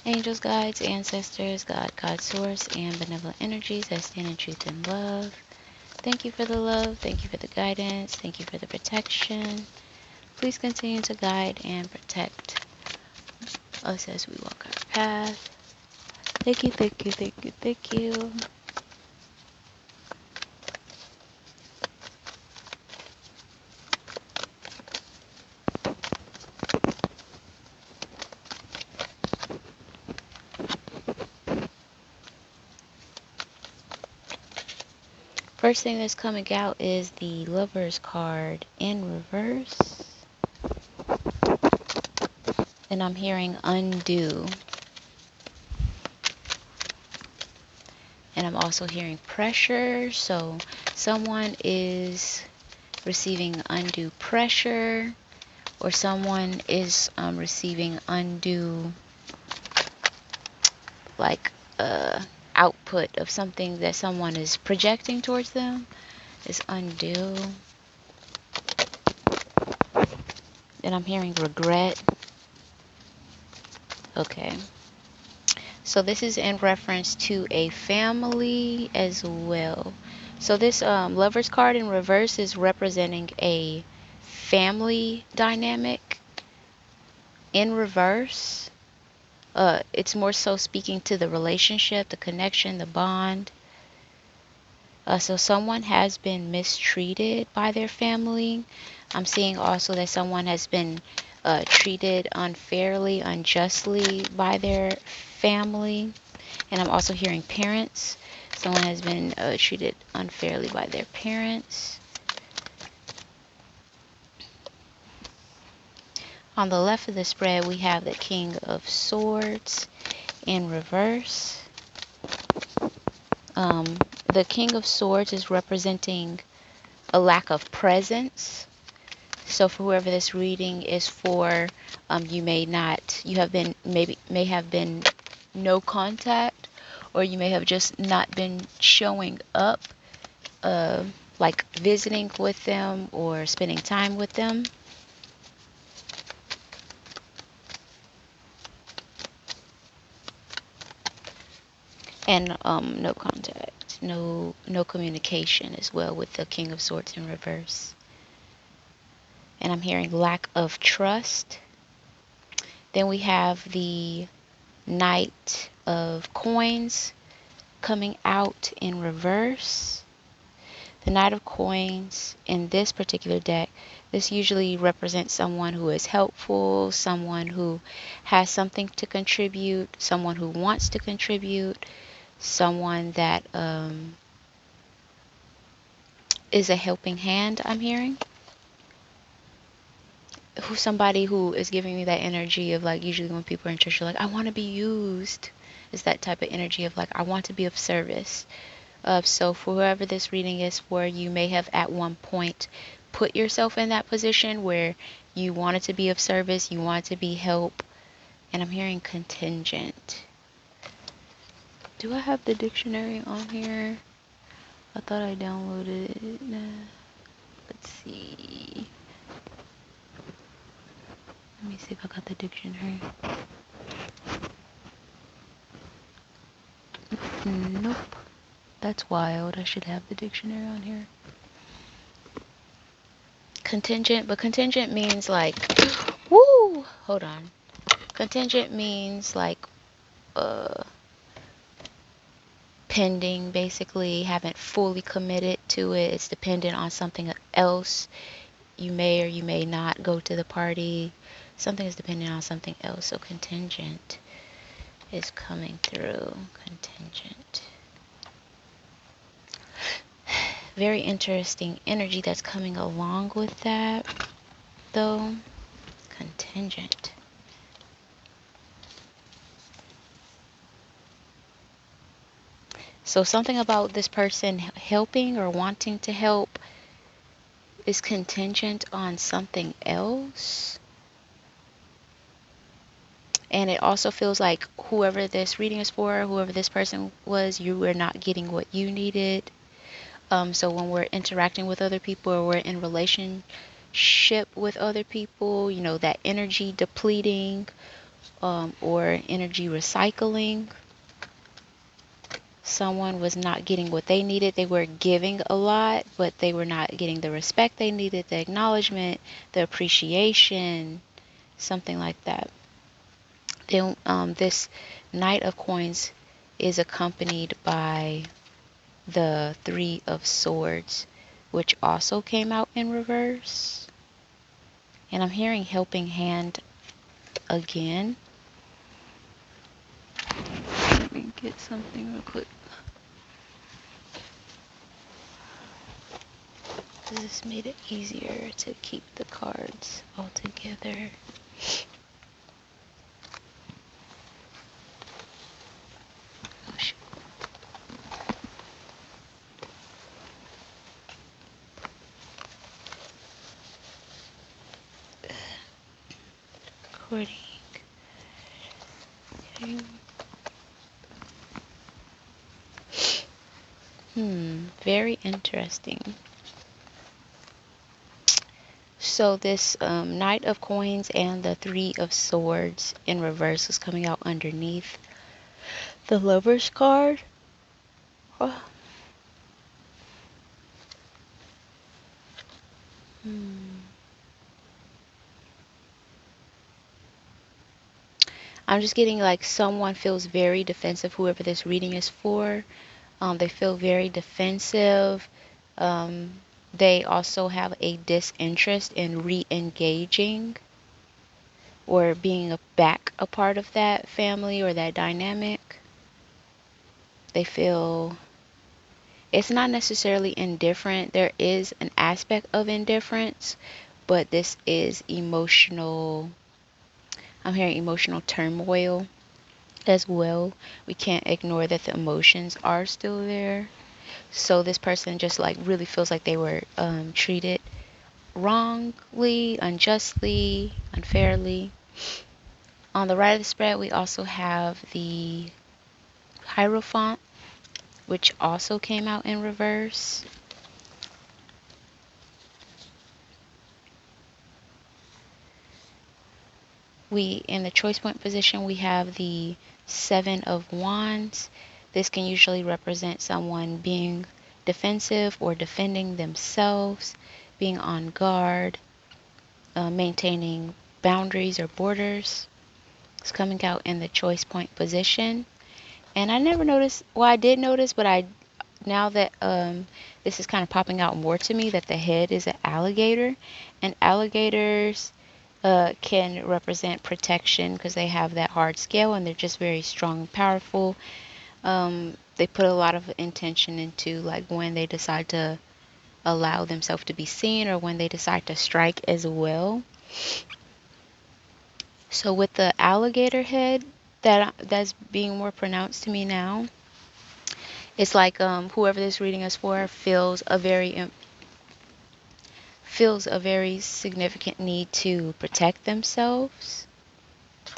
Angels, guides, ancestors, God source, and benevolent energies that stand in truth and love. Thank you for the love. Thank you for the guidance. Thank you for the protection. Please continue to guide and protect us as we walk our path. Thank you, thank you, thank you, thank you. First thing that's coming out is the Lover's card in reverse. And I'm hearing undo. And I'm also hearing pressure. So someone is receiving undue pressure, or someone is receiving undue, like, output of something that someone is projecting towards them is undue. And I'm hearing regret. Okay. So this is in reference to a family as well. So this Lover's card in reverse is representing a family dynamic in reverse. It's more so speaking to the relationship, the connection, the bond. So someone has been mistreated by their family. I'm seeing also that someone has been treated unfairly, unjustly by their family. And I'm also hearing parents. Someone has been treated unfairly by their parents. On the left of the spread, we have the King of Swords in reverse. The King of Swords is representing a lack of presence. So for whoever this reading is for, you may have been no contact, or you may have just not been showing up, like visiting with them or spending time with them. And no contact, no communication as well with the King of Swords in reverse. And I'm hearing lack of trust. Then we have the Knight of Coins coming out in reverse. The Knight of Coins in this particular deck, this usually represents someone who is helpful, someone who has something to contribute, someone who wants to contribute, someone that is a helping hand, I'm hearing. Somebody who is giving me that energy of, like, usually when people are in church, are like, I want to be used. It's that type of energy of, like, I want to be of service. So for whoever this reading is for, you may have at one point put yourself in that position where you wanted to be of service, you wanted to be help. And I'm hearing contingent. Do I have the dictionary on here? I thought I downloaded it. Let's see. Let me see if I got the dictionary. Nope. That's wild. I should have the dictionary on here. Contingent, but contingent means like, woo! Hold on. Contingent means like, pending, basically. Haven't fully committed to it. It's dependent on something else. You may or you may not go to the party. Something is dependent on something else. So contingent is coming through. Contingent. Very interesting energy that's coming along with that, though. Contingent. So something about this person helping or wanting to help is contingent on something else. And it also feels like whoever this reading is for, whoever this person was, you were not getting what you needed. So when we're interacting with other people, or we're in relationship with other people, you know, that energy depleting, or energy recycling. Someone was not getting what they needed. They were giving a lot, but they were not getting the respect they needed, the acknowledgement, the appreciation, something like that. Then this Knight of Coins is accompanied by the Three of Swords, which also came out in reverse. And I'm hearing helping hand again. Let me get something real quick. This made it easier to keep the cards all together. Oh, shoot. Recording. Okay. Very interesting. So this Knight of Coins and the Three of Swords in reverse is coming out underneath the Lover's card. Oh. I'm just getting like someone feels very defensive, whoever this reading is for. They feel very defensive. They also have a disinterest in re-engaging or being back a part of that family or that dynamic. They feel it's not necessarily indifferent. There is an aspect of indifference, but this is emotional. I'm hearing emotional turmoil as well. We can't ignore that the emotions are still there. So this person just like really feels like they were treated wrongly, unjustly, unfairly. On the right of the spread, we also have the Hierophant, which also came out in reverse. In the choice point position, we have the Seven of Wands. This can usually represent someone being defensive or defending themselves, being on guard, maintaining boundaries or borders. It's coming out in the choice point position. And I never noticed, well, I did notice, but now that this is kind of popping out more to me, that the head is an alligator. And alligators can represent protection because they have that hard scale and they're just very strong and powerful. They put a lot of intention into like when they decide to allow themselves to be seen or when they decide to strike as well. So with the alligator head that's being more pronounced to me now, it's like whoever this reading is for feels a very significant need to protect themselves.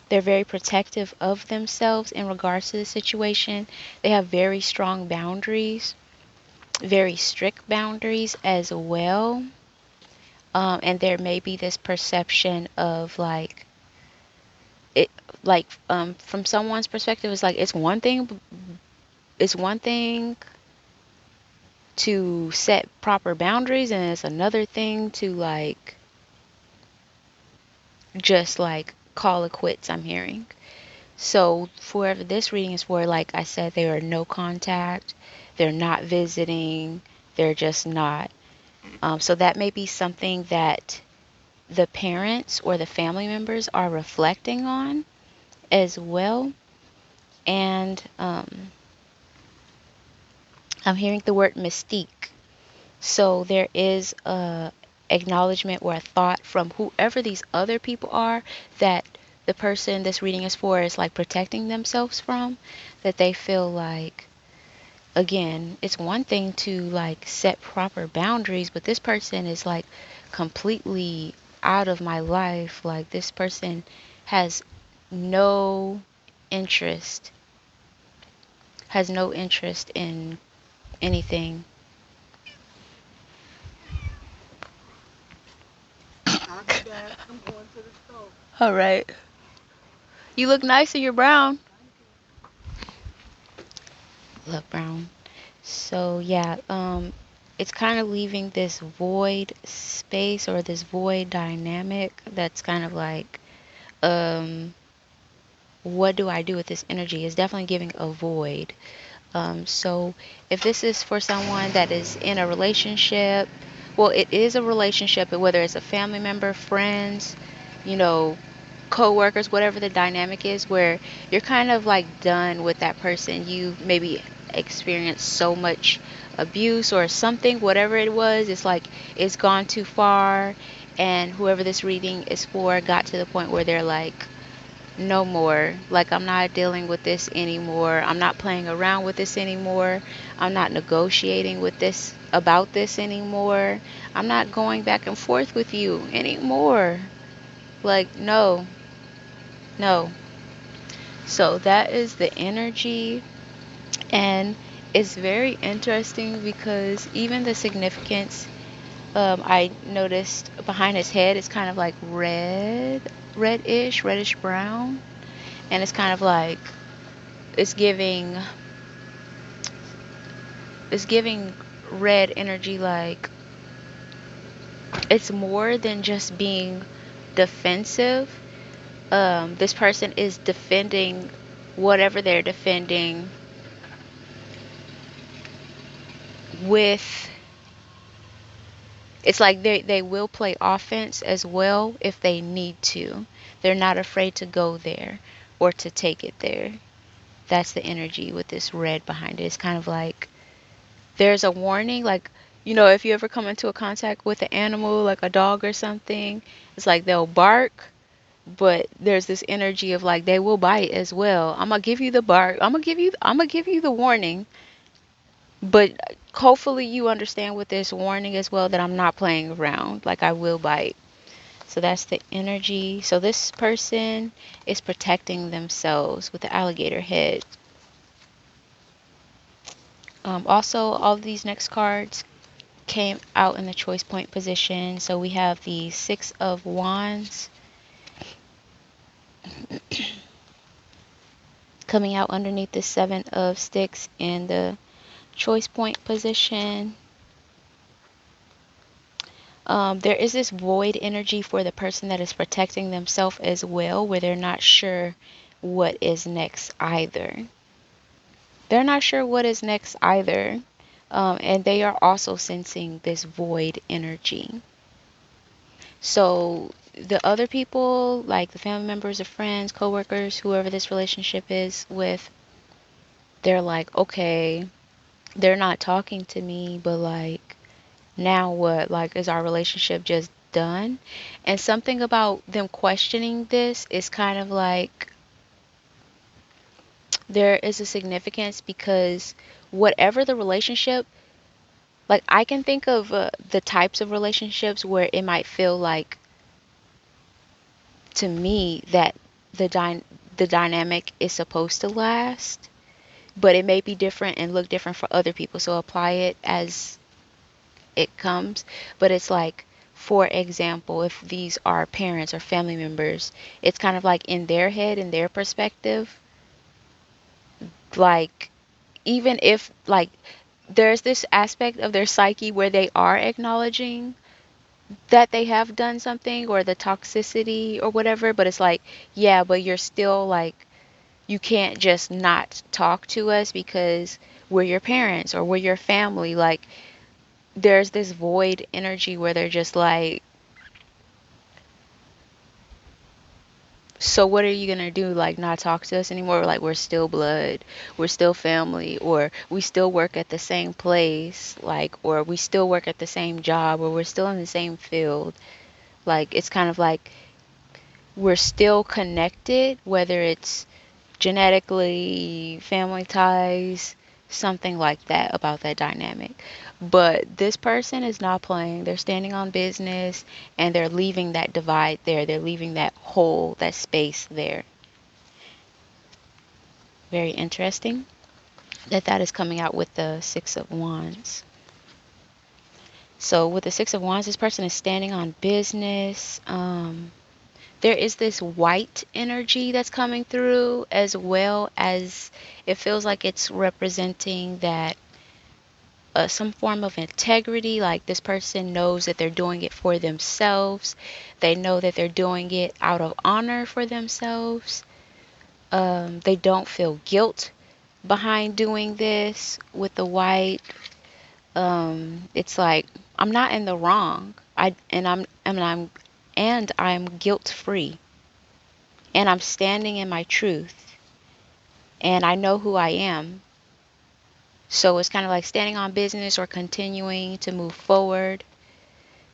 They're very protective of themselves in regards to the situation. They have very strong boundaries, very strict boundaries as well. And there may be this perception of like it, like from someone's perspective, it's like it's one thing to set proper boundaries, and it's another thing to like just like call it quits. I'm hearing. So for whoever this reading is for, like I said, they are no contact. They're not visiting. They're just not. So that may be something that the parents or the family members are reflecting on as well. And I'm hearing the word mystique. So there is a acknowledgement or a thought from whoever these other people are that the person this reading is for is like protecting themselves from, that they feel like, again, it's one thing to like set proper boundaries, but this person is like completely out of my life. Like this person has no interest, has no interest in anything. All right. You look nice and you're brown. Love brown. So yeah, it's kind of leaving this void space or this void dynamic that's kind of like, um, what do I do with this energy? It's definitely giving a void. So if this is for someone that is in a relationship, well, it is a relationship, whether it's a family member, friends, you know, co-workers, whatever the dynamic is, where you're kind of like done with that person. You maybe experienced so much abuse or something, whatever it was, it's like it's gone too far, and whoever this reading is for got to the point where they're like, no more. Like, I'm not dealing with this anymore. I'm not playing around with this anymore. I'm not negotiating with this about this anymore. I'm not going back and forth with you anymore. Like, no, no. So that is the energy, and it's very interesting because even the significance, I noticed behind his head is kind of like reddish brown, and it's kind of like it's giving it's giving red energy, like it's more than just being defensive. This person is defending whatever they're defending with, it's like they will play offense as well if they need to. They're not afraid to go there or to take it there. That's the energy with this red behind it. It's kind of like there's a warning, like, if you ever come into a contact with an animal like a dog or something, it's like they'll bark, but there's this energy of like they will bite as well. I'm gonna give you the bark, I'm gonna give you the warning, but hopefully you understand with this warning as well that I'm not playing around, like I will bite. So that's the energy. So this person is protecting themselves with the alligator head. Also, all of these next cards came out in the choice point position. So we have the Six of Wands coming out underneath the Seven of Sticks in the choice point position. There is this void energy for the person that is protecting themselves as well, where they're not sure what is next either. They're not sure what is next either. And they are also sensing this void energy. So the other people, like the family members or friends, coworkers, whoever this relationship is with, they're like, okay, they're not talking to me, but like, now what? Like, is our relationship just done? And something about them questioning this is kind of like there is a significance because whatever the relationship, like I can think of the types of relationships where it might feel like to me that the dynamic is supposed to last, but it may be different and look different for other people. So apply it as it comes. But it's like, for example, if these are parents or family members, it's kind of like in their head, in their perspective, like even if like there's this aspect of their psyche where they are acknowledging that they have done something or the toxicity or whatever, but it's like, yeah, but you're still like, you can't just not talk to us because we're your parents or we're your family. Like, there's this void energy where they're just like, so what are you gonna do? Like, not talk to us anymore? Like, we're still blood, we're still family, or we still work at the same place, like, or we still work at the same job, or we're still in the same field. Like, it's kind of like we're still connected, whether it's genetically, family ties, something like that about that dynamic. But this person is not playing. They're standing on business and they're leaving that divide there. They're leaving that hole, that space there. Very interesting that that is coming out with the Six of Wands. So with the Six of Wands, this person is standing on business. there is this white energy that's coming through, as well as it feels like it's representing that some form of integrity, like this person knows that they're doing it for themselves. They know that they're doing it out of honor for themselves. They don't feel guilt behind doing this with the white. It's like I'm not in the wrong. I'm guilt free, and I'm standing in my truth, and I know who I am. So it's kind of like standing on business or continuing to move forward.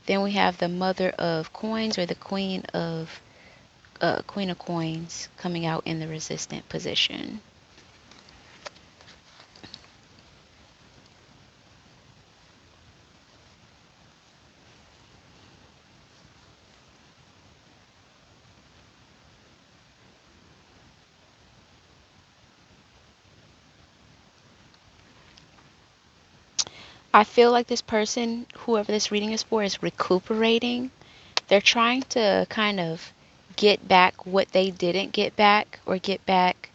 Then we have the Mother of Coins, or the Queen of Coins, coming out in the resistant position. I feel like this person, whoever this reading is for, is recuperating. They're trying to kind of get back what they didn't get back, or get back.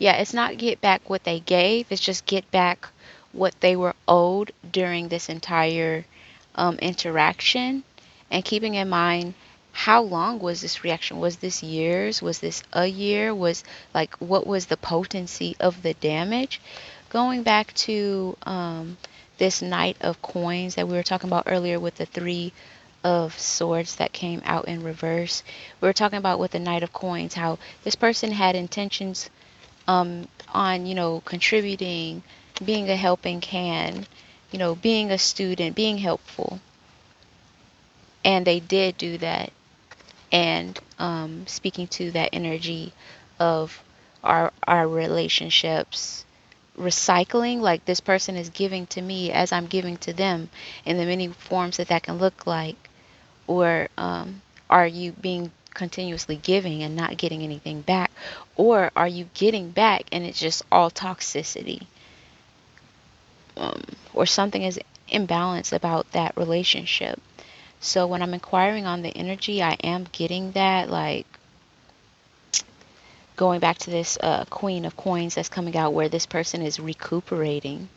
Yeah, it's not get back what they gave, it's just get back what they were owed during this entire interaction. And keeping in mind, how long was this reaction? Was this years? Was this a year? Was like, what was the potency of the damage? Going back to this Knight of Coins that we were talking about earlier with the Three of Swords that came out in reverse. We were talking about with the Knight of Coins how this person had intentions on, contributing, being a helping hand, being a student, being helpful. And they did do that. And speaking to that energy of our relationships recycling, like this person is giving to me as I'm giving to them, in the many forms that can look like. Or are you being continuously giving and not getting anything back? Or are you getting back and it's just all toxicity? Or something is imbalanced about that relationship. So when I'm inquiring on the energy, I am getting that, like, going back to this Queen of Coins that's coming out, where this person is recuperating.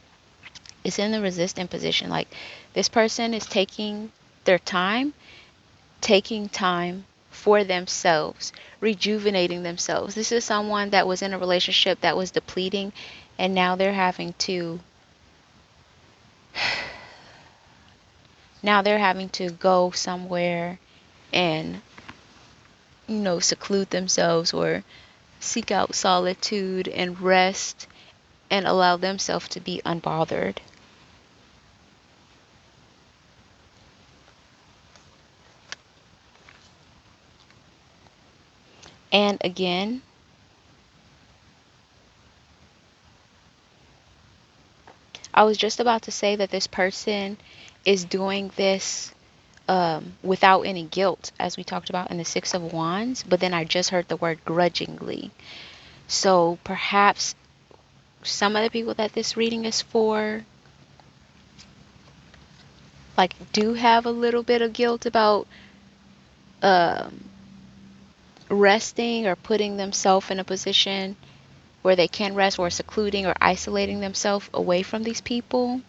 It's in the resistant position. Like, this person is taking time for themselves, rejuvenating themselves. This is someone that was in a relationship that was depleting, and now they're having to go somewhere and, seclude themselves, or seek out solitude and rest, and allow themselves to be unbothered. And again, I was just about to say that this person is doing this without any guilt, as we talked about in the Six of Wands, but then I just heard the word grudgingly. So perhaps some of the people that this reading is for, like, do have a little bit of guilt about um, resting, or putting themselves in a position where they can rest, or secluding or isolating themselves away from these people.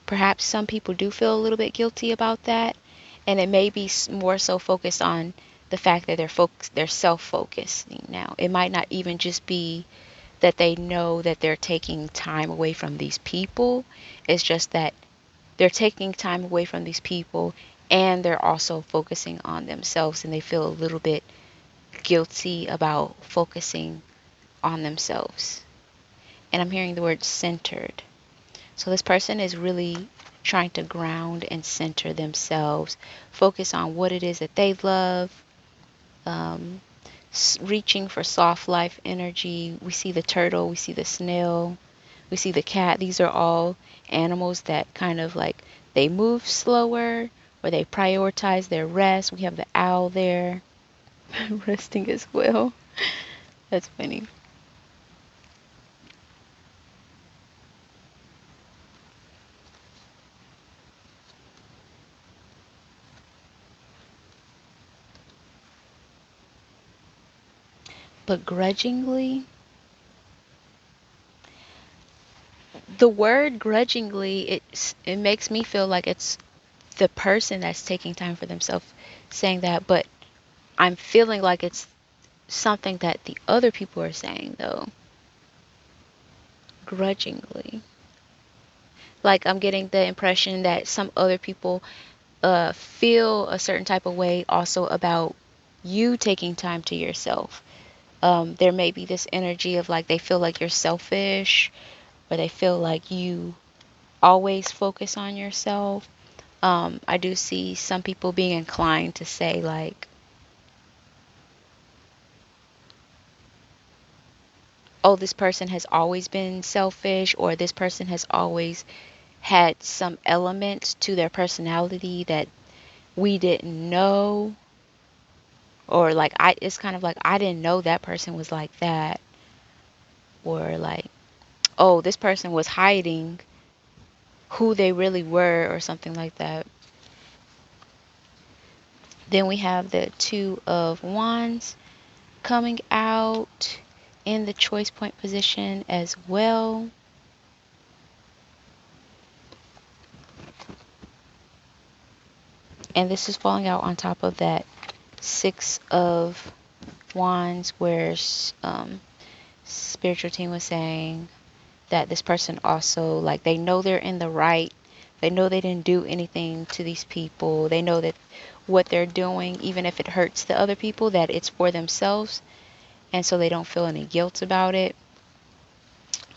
Perhaps some people do feel a little bit guilty about that, and it may be more so focused on the fact that they're self-focusing now. It might not even just be that they know that they're taking time away from these people. It's just that they're taking time away from these people, and they're also focusing on themselves, and they feel a little bit guilty about focusing on themselves. And I'm hearing the word centered. So this person is really trying to ground and center themselves, focus on what it is that they love, um, reaching for soft life energy. We see the turtle, we see the snail, we see the cat. These are all animals that kind of like, they move slower, or they prioritize their rest. We have the owl there resting as well. That's funny. But grudgingly, the word grudgingly, it makes me feel like it's the person that's taking time for themselves saying that, but I'm feeling like it's something that the other people are saying though, grudgingly. Like I'm getting the impression that some other people feel a certain type of way also about you taking time to yourself. There may be this energy of like they feel like you're selfish, or they feel like you always focus on yourself. I do see some people being inclined to say like, oh, this person has always been selfish, or this person has always had some element to their personality that we didn't know, or like it's kind of like I didn't know that person was like that, or like, oh, this person was hiding who they really were, or something like that. Then we have the Two of Wands coming out in the choice point position as well. And this is falling out on top of that Six of Wands, where spiritual team was saying that this person also, like, they know they're in the right. They know they didn't do anything to these people. They know that what they're doing, even if it hurts the other people, that it's for themselves. And so they don't feel any guilt about it.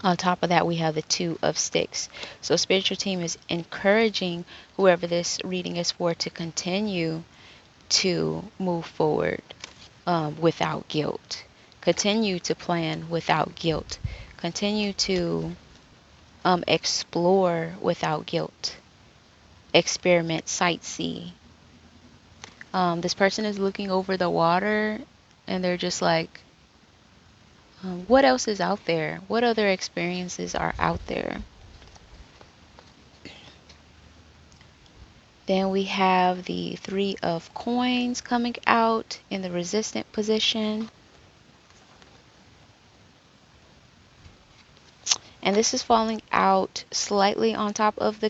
On top of that, we have the Two of Sticks. So spiritual team is encouraging whoever this reading is for to continue to move forward without guilt. Continue to plan without guilt. Continue to explore without guilt. Experiment, sightsee. This person is looking over the water and they're just like, what else is out there? What other experiences are out there? Then we have the Three of Coins coming out in the resistant position. And this is falling out slightly on top of the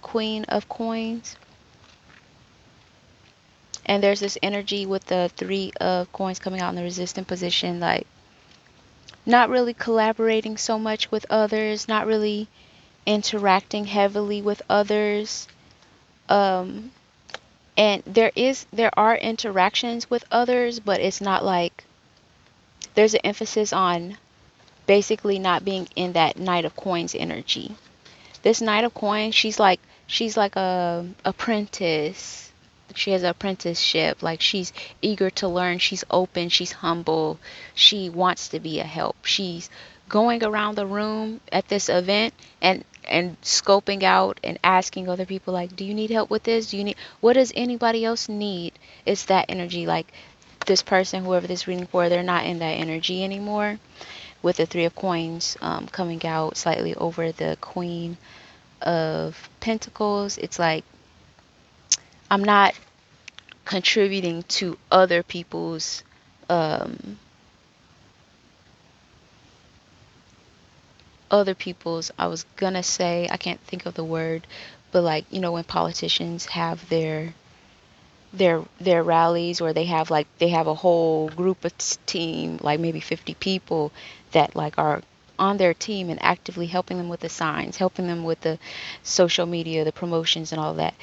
Queen of Coins. And there's this energy with the Three of Coins coming out in the resistant position, like not really collaborating so much with others, not really interacting heavily with others. Um, and there are interactions with others, but it's not like there's an emphasis on basically not being in that Knight of Coins energy. This Knight of Coins, she's like a apprentice. She has an apprenticeship. Like she's eager to learn. She's open. She's humble. She wants to be a help. She's going around the room at this event and scoping out and asking other people like, do you need help with this? Do you need, what does anybody else need? It's that energy. Like this person, whoever this reading for, they're not in that energy anymore. With the Three of Coins coming out slightly over the Queen of Pentacles, it's like I'm not contributing to um other people's, I was gonna say, I can't think of the word, but like, when politicians have their rallies, or they have a whole group of team, like maybe 50 people that like are on their team and actively helping them with the signs, helping them with the social media, the promotions and all that.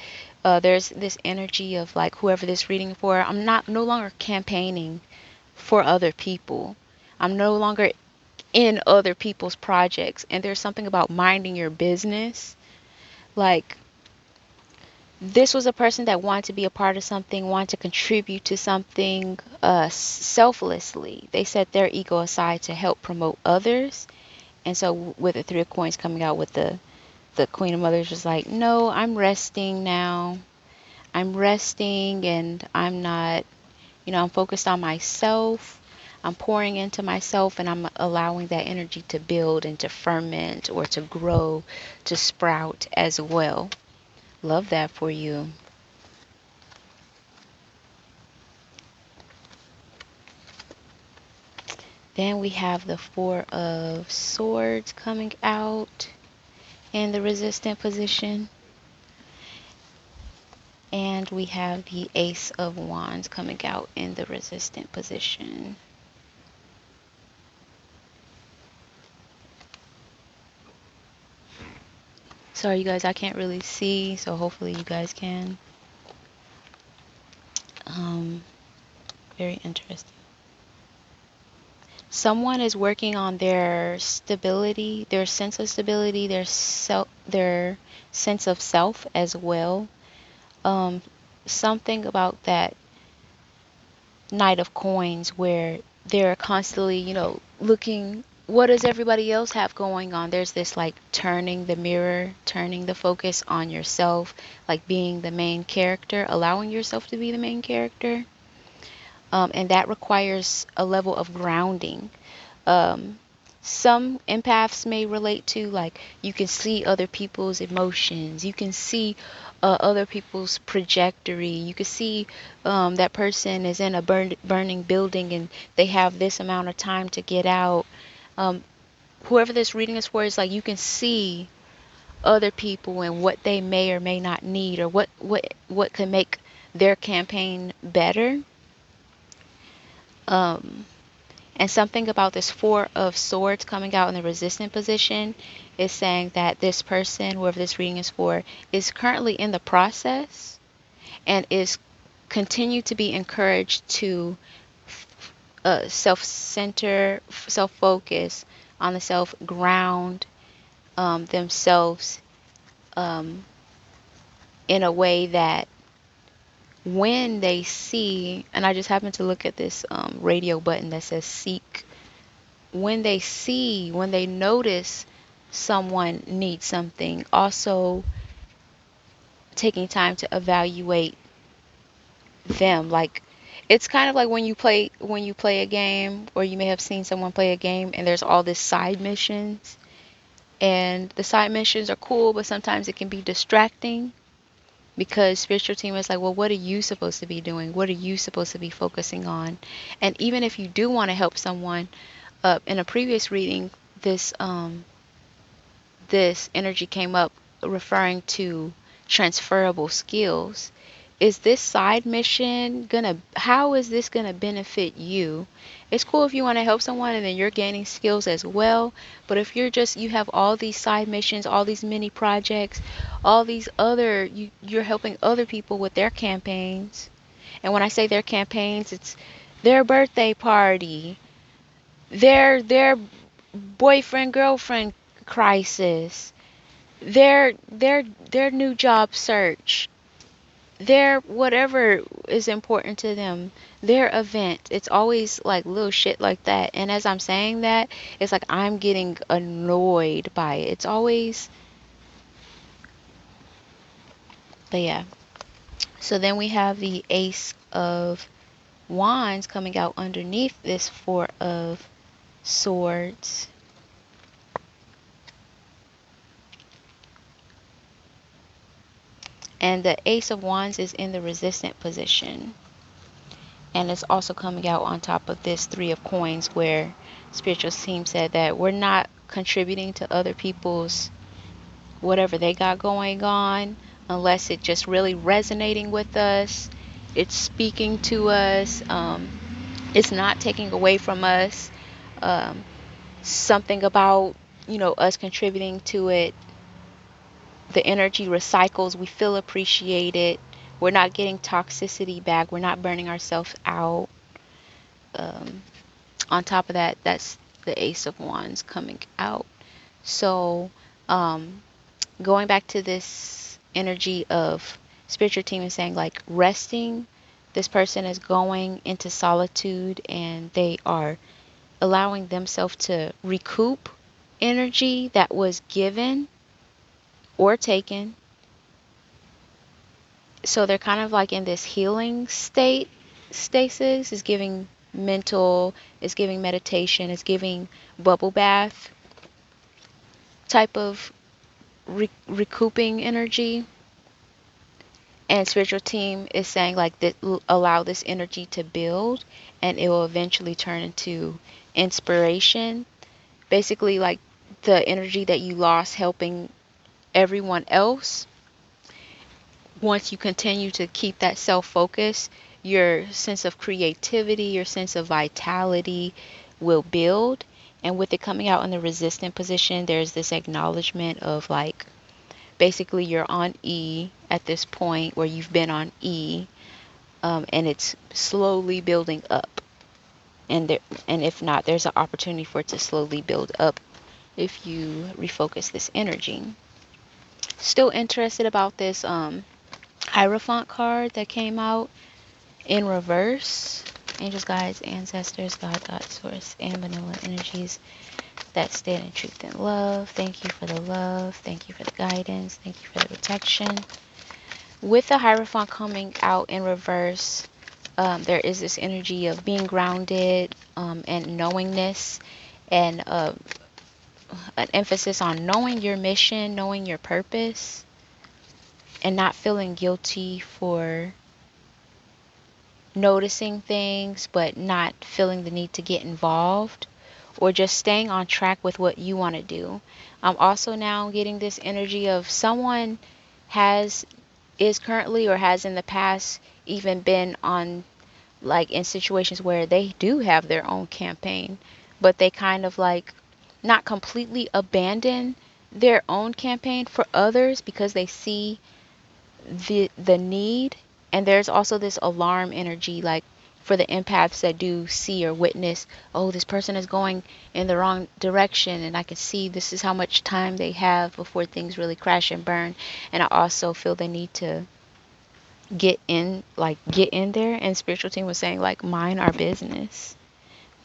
There's this energy of like whoever this reading for, I'm not no longer campaigning for other people. I'm no longer in other people's projects. And there's something about minding your business. Like this was a person that wanted to be a part of something, wanted to contribute to something selflessly. They set their ego aside to help promote others. And so with the Three of Coins coming out with the Queen of Mothers, was like, no, I'm resting now. I'm resting and I'm not, I'm focused on myself. I'm pouring into myself and I'm allowing that energy to build and to ferment or to grow, to sprout as well. Love that for you. Then we have the Four of Swords coming out in the resistant position. And we have the Ace of Wands coming out in the resistant position. Sorry, you guys, I can't really see, so hopefully you guys can. Very interesting. Someone is working on their stability, their sense of stability, their sense of self as well. Something about that Knight of Coins where they're constantly, looking, what does everybody else have going on? There's this like turning the mirror, turning the focus on yourself, like being the main character, allowing yourself to be the main character. And that requires a level of grounding. Some empaths may relate to, like, you can see other people's emotions, you can see other people's trajectory, you can see that person is in a burning building and they have this amount of time to get out. Whoever this reading is for, is like you can see other people and what they may or may not need, or what could make their campaign better. And something about this Four of Swords coming out in the resistant position is saying that this person, whoever this reading is for, is currently in the process and is continue to be encouraged to self-center, self-focus on the self, ground themselves in a way that when they see, and I just happened to look at this radio button that says seek, when they notice someone needs something, also taking time to evaluate them. Like, it's kind of like when you play a game, or you may have seen someone play a game and there's all these side missions, and the side missions are cool, but sometimes it can be distracting because spiritual team is like, well, what are you supposed to be doing? What are you supposed to be focusing on? And even if you do want to help someone, in a previous reading, this energy came up referring to transferable skills. Is this side mission how is this gonna benefit you? It's cool if you want to help someone and then you're gaining skills as well, but if you have all these side missions, all these mini projects, all these other, you're helping other people with their campaigns. And when I say their campaigns, it's their birthday party, their boyfriend girlfriend crisis, their new job search, their whatever is important to them, their event. It's always like little shit like that. And as I'm saying that, it's like I'm getting annoyed by it. It's always, but yeah. So then we have the Ace of Wands coming out underneath this Four of Swords. And the Ace of Wands is in the resistant position. And it's also coming out on top of this Three of Coins, where spiritual team said that we're not contributing to other people's whatever they got going on unless it's just really resonating with us. It's speaking to us. It's not taking away from us. Something about, us contributing to it, the energy recycles, we feel appreciated, we're not getting toxicity back, we're not burning ourselves out. On top of that, that's the Ace of Wands coming out. So going back to this energy of spiritual team is saying, like, resting, this person is going into solitude and they are allowing themselves to recoup energy that was given or taken. So they're kind of like in this healing stasis. Is giving mental, is giving meditation, is giving bubble bath type of recouping energy. And spiritual team is saying, like, that allow this energy to build and it will eventually turn into inspiration, basically like the energy that you lost helping everyone else. Once you continue to keep that self focus, your sense of creativity, your sense of vitality will build. And with it coming out in the resistant position, there's this acknowledgement of like basically you're on E at this point where you've been on E, and it's slowly building up. And if not, there's an opportunity for it to slowly build up if you refocus this energy. Still interested about this Hierophant card that came out in reverse. Angels, guides, ancestors, God, source, and benevolent energies that stand in truth and love. Thank you for the love. Thank you for the guidance. Thank you for the protection. With the Hierophant coming out in reverse, there is this energy of being grounded, and knowingness, and an emphasis on knowing your mission, knowing your purpose, and not feeling guilty for noticing things but not feeling the need to get involved, or just staying on track with what you want to do. I'm also now getting this energy of someone is currently or has in the past even been on, like, in situations where they do have their own campaign, but they kind of like not completely abandon their own campaign for others because they see the need. And there's also this alarm energy, like for the empaths that do see or witness, oh, this person is going in the wrong direction, and I can see this is how much time they have before things really crash and burn. And I also feel the need to get in there. And spiritual team was saying, like, mind our business.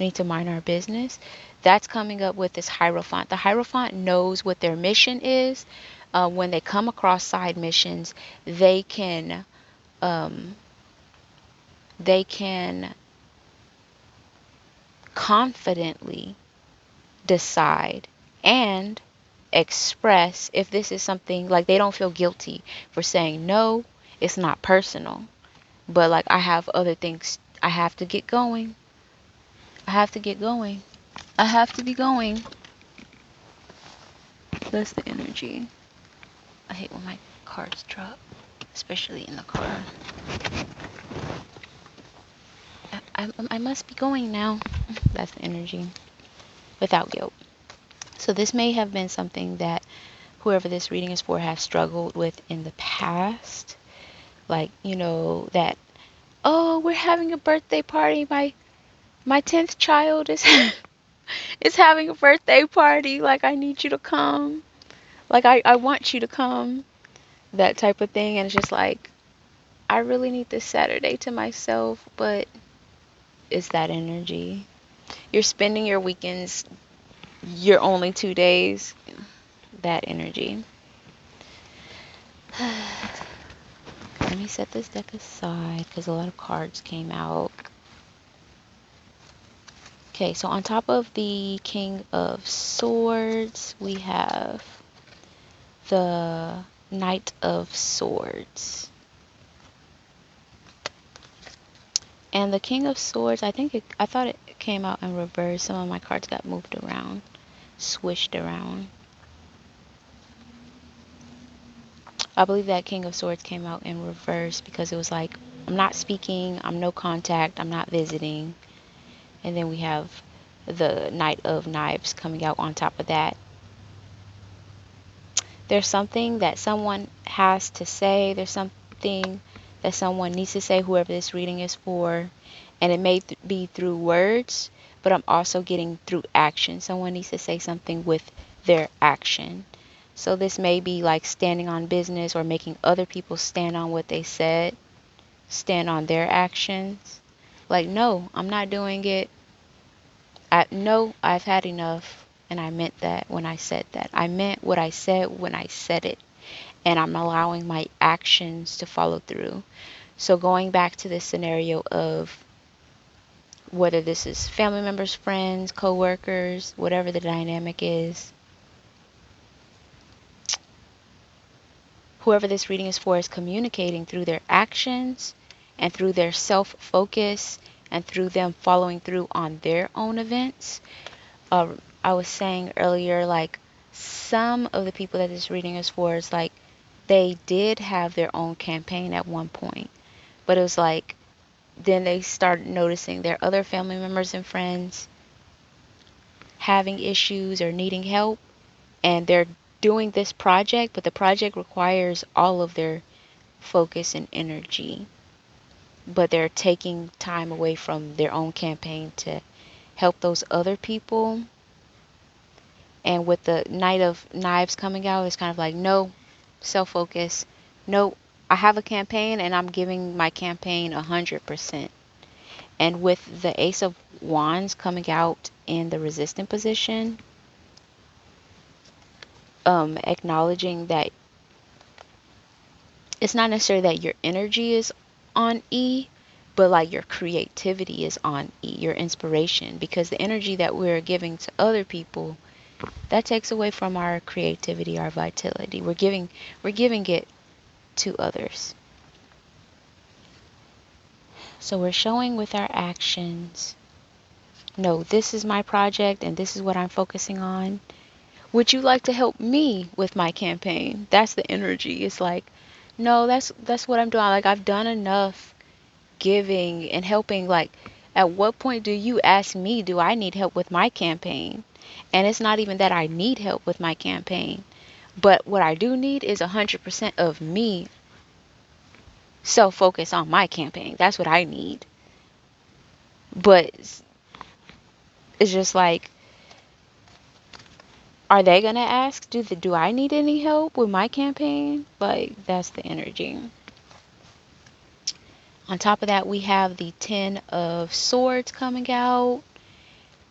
We need to mind our business. That's coming up with this Hierophant. The Hierophant knows what their mission is. When they come across side missions, they can um, they can confidently decide and express if this is something, like, they don't feel guilty for saying no. It's not personal, but like, I have other things. I have to get going. I have to get going. I have to be going. That's the energy. I hate when my cards drop, especially in the car. I must be going now. That's the energy. Without guilt. So this may have been something that whoever this reading is for has struggled with in the past. Like, that, oh, we're having a birthday party. My 10th child is is having a birthday party. Like, I need you to come. Like, I want you to come. That type of thing. And it's just like, I really need this Saturday to myself, but it's that energy. You're spending your weekends, you're only 2 days. That energy. Let me set this deck aside because a lot of cards came out. Okay, so on top of the King of Swords, we have the Knight of Swords. And the King of Swords, I thought it came out in reverse. Some of my cards got moved around, swished around. I believe that King of Swords came out in reverse because it was like, I'm not speaking, I'm no contact, I'm not visiting. And then we have the Knight of Knives coming out on top of that. There's something that someone has to say. There's something that someone needs to say, whoever this reading is for. And it may be through words, but I'm also getting through action. Someone needs to say something with their action. So this may be like standing on business or making other people stand on what they said, stand on their actions. Like, no, I'm not doing it. No, I've had enough. And I meant that when I said that. I meant what I said when I said it. And I'm allowing my actions to follow through. So going back to this scenario of whether this is family members, friends, co-workers, whatever the dynamic is, whoever this reading is for is communicating through their actions and through their self-focus and through them following through on their own events. I was saying earlier, like, some of the people that this reading is for is like they did have their own campaign at one point, but it was like then they started noticing their other family members and friends having issues or needing help, and they're doing this project, but the project requires all of their focus and energy, but they're taking time away from their own campaign to help those other people. And with the Knight of Knives coming out, it's kind of like, no, self focus. No, I have a campaign and I'm giving my campaign 100%. And with the Ace of Wands coming out in the resistant position, acknowledging that it's not necessarily that your energy is on E, but like your creativity is on E, your inspiration, because the energy that we're giving to other people, that takes away from our creativity, our vitality. We're giving it to others. So we're showing with our actions, no, this is my project and this is what I'm focusing on. Would you like to help me with my campaign? That's the energy. It's like, no, that's what I'm doing. Like, I've done enough giving and helping. Like, at what point do you ask me, do I need help with my campaign? And it's not even that I need help with my campaign, but what I do need is 100% of me self-focus on my campaign. That's what I need. But it's just like, are they gonna ask, do I need any help with my campaign? Like, that's the energy. On top of that, we have the Ten of Swords coming out.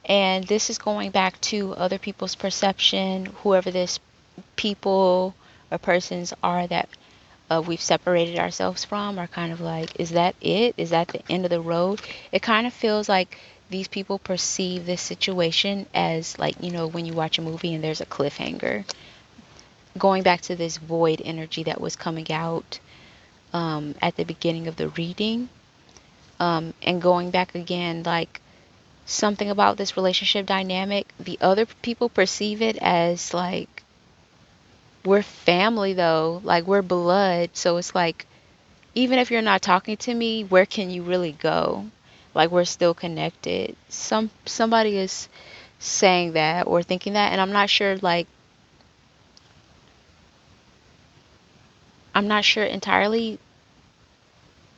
And this is going back to other people's perception, whoever this people or persons are that we've separated ourselves from, are kind of like, is that it? Is that the end of the road? It kind of feels like these people perceive this situation as, like, when you watch a movie and there's a cliffhanger. Going back to this void energy that was coming out at the beginning of the reading, and going back again, like, something about this relationship dynamic, the other people perceive it as like, we're family though, like we're blood. So it's like, even if you're not talking to me, where can you really go? Like, we're still connected. Somebody is saying that or thinking that, and I'm not sure, like, I'm not sure entirely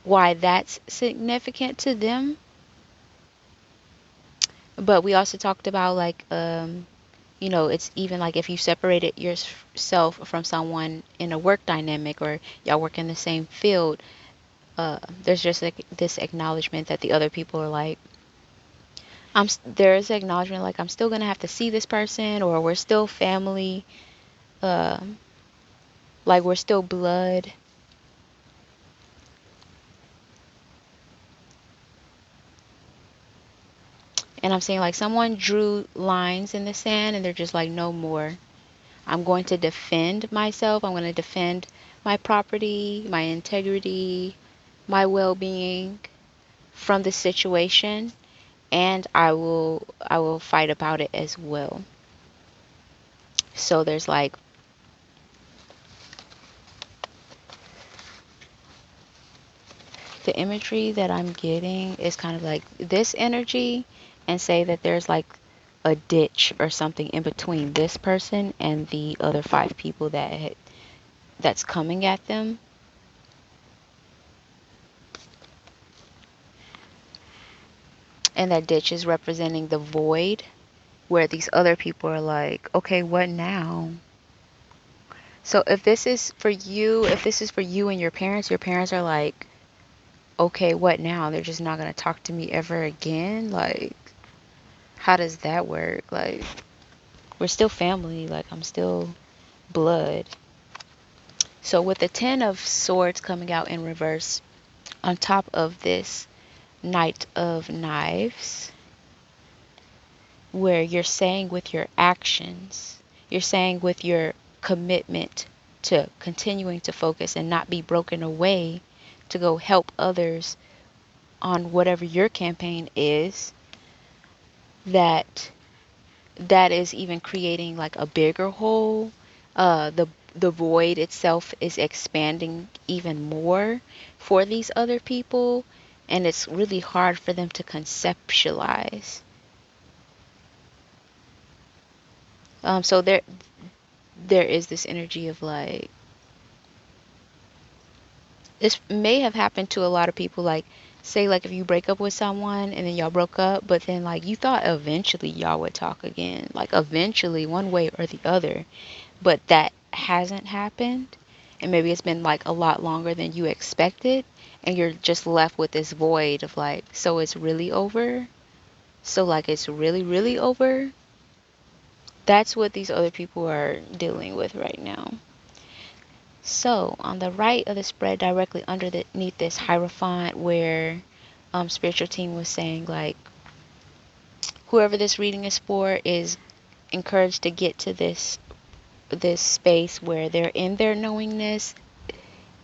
why that's significant to them. But we also talked about, like, it's even like if you separated yourself from someone in a work dynamic, or y'all work in the same field, there's just like this acknowledgement that the other people are like, there's acknowledgement like, I'm still gonna have to see this person, or we're still family, uh, like we're still blood. And I'm saying, like, someone drew lines in the sand and they're just like, no more. I'm going to defend myself. I'm going to defend my property, my integrity, my well-being from the situation, and I will fight about it as well. So there's like, the imagery that I'm getting is kind of like this energy, and say that there's like a ditch or something in between this person and the other 5 people that's coming at them. And that ditch is representing the void, where these other people are like, okay, what now? So if this is for you, and your parents are like, okay, what now? They're just not going to talk to me ever again? Like, how does that work? Like, we're still family. Like, I'm still blood. So with the Ten of Swords coming out in reverse, on top of this Knight of Knives, where you're saying with your actions, you're saying with your commitment to continuing to focus and not be broken away, to go help others on whatever your campaign is, that that is even creating like a bigger hole. The void itself is expanding even more for these other people, and it's really hard for them to conceptualize. So there is this energy of like, this may have happened to a lot of people, like say like if you break up with someone and then y'all broke up, but then like you thought eventually y'all would talk again, like eventually one way or the other, but that hasn't happened, and maybe it's been like a lot longer than you expected, and you're just left with this void of like, so it's really over, so like it's really really over. That's what these other people are dealing with right now. So on the right of the spread, directly underneath this hierophant, where spiritual team was saying like, whoever this reading is for is encouraged to get to this space where they're in their knowingness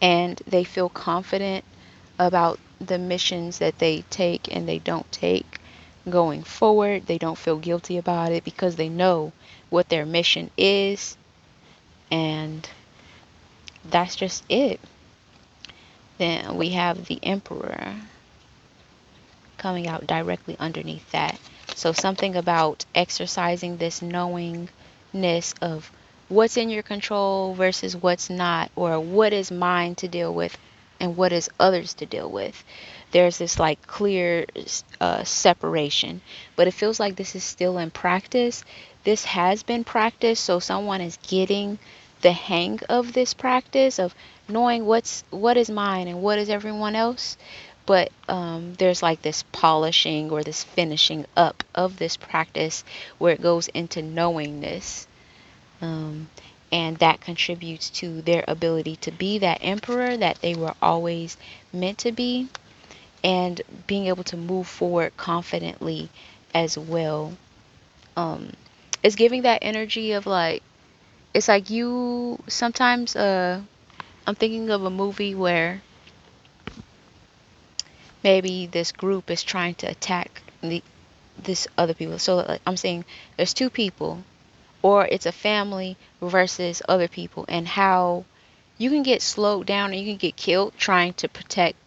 and they feel confident about the missions that they take and they don't take going forward. They don't feel guilty about it because they know what their mission is, and that's just it. Then we have the Emperor coming out directly underneath that. So something about exercising this knowingness of what's in your control versus what's not, or what is mine to deal with and what is others to deal with. There's this like clear separation, but it feels like this is still in practice. This has been practiced, so someone is getting the hang of this practice of knowing what is mine and what is everyone else. But there's like this polishing or this finishing up of this practice where it goes into knowingness, um, and that contributes to their ability to be that emperor that they were always meant to be, and being able to move forward confidently as well. um, it's giving that energy of like, it's like you sometimes I'm thinking of a movie where maybe this group is trying to attack this other people. So like, I'm saying there's two people, or it's a family versus other people, and how you can get slowed down and you can get killed trying to protect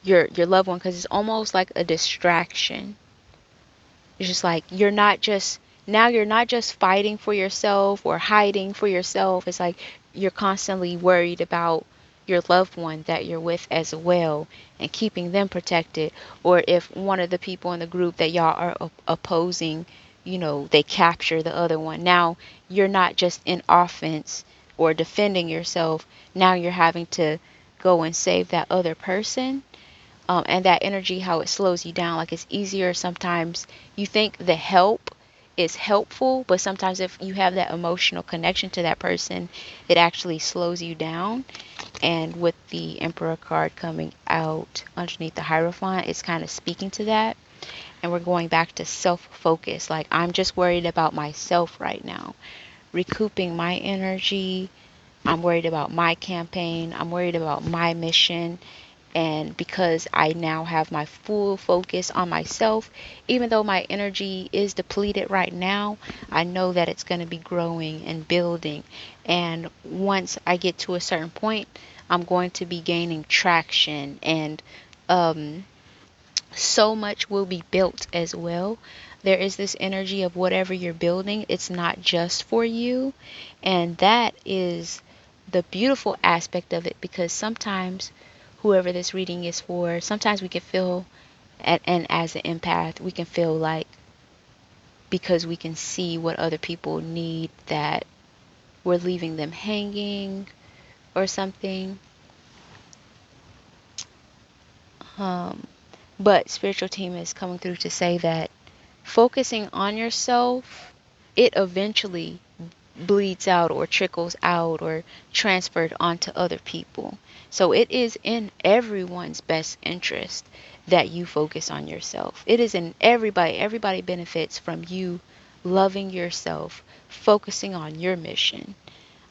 your loved one, because it's almost like a distraction. It's just like you're not just fighting for yourself or hiding for yourself. It's like you're constantly worried about your loved one that you're with as well, and keeping them protected. Or if one of the people in the group that y'all are opposing, they capture the other one. Now you're not just in offense or defending yourself. Now you're having to go and save that other person, and that energy, how it slows you down. Like it's easier sometimes. You think the help is helpful, but sometimes if you have that emotional connection to that person, it actually slows you down. And with the Emperor card coming out underneath the Hierophant, it's kind of speaking to that. And we're going back to self-focus. Like, I'm just worried about myself right now, recouping my energy. I'm worried about my campaign. I'm worried about my mission. And because I now have my full focus on myself, even though my energy is depleted right now, I know that it's going to be growing and building. And once I get to a certain point, I'm going to be gaining traction, and um, so much will be built as well. There is this energy of whatever you're building, it's not just for you. And that is the beautiful aspect of it, because sometimes, whoever this reading is for, sometimes we can feel, and as an empath, we can feel like, because we can see what other people need, that we're leaving them hanging or something. Um, but spiritual team is coming through to say that focusing on yourself, it eventually bleeds out or trickles out or transferred onto other people. So it is in everyone's best interest that you focus on yourself. It is in everybody benefits from you loving yourself, focusing on your mission.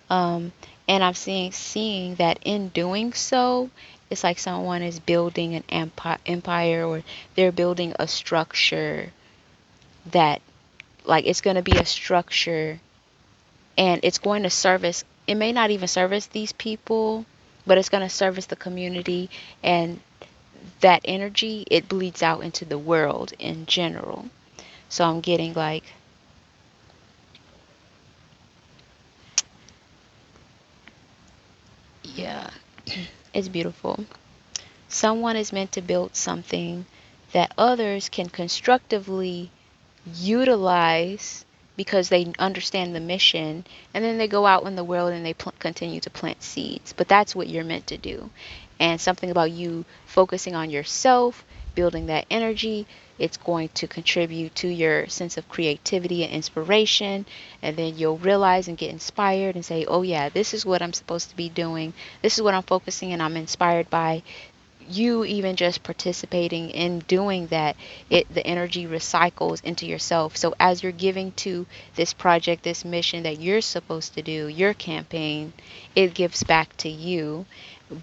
Um, and I'm seeing that in doing so, It's like someone is building an empire, or they're building a structure that, like, it's going to be a structure, and it's going to service, it may not even service these people, but it's going to service the community, and that energy, it bleeds out into the world in general. So I'm getting like, yeah, it's beautiful. Someone is meant to build something that others can constructively utilize because they understand the mission, and then they go out in the world and they continue to plant seeds. But that's what you're meant to do. And something about you focusing on yourself, building that energy, it's going to contribute to your sense of creativity and inspiration. And then you'll realize and get inspired and say, oh yeah, this is what I'm supposed to be doing, this is what I'm focusing and I'm inspired by. You even just participating in doing that, the energy recycles into yourself. So as you're giving to this project, this mission that you're supposed to do, your campaign, it gives back to you.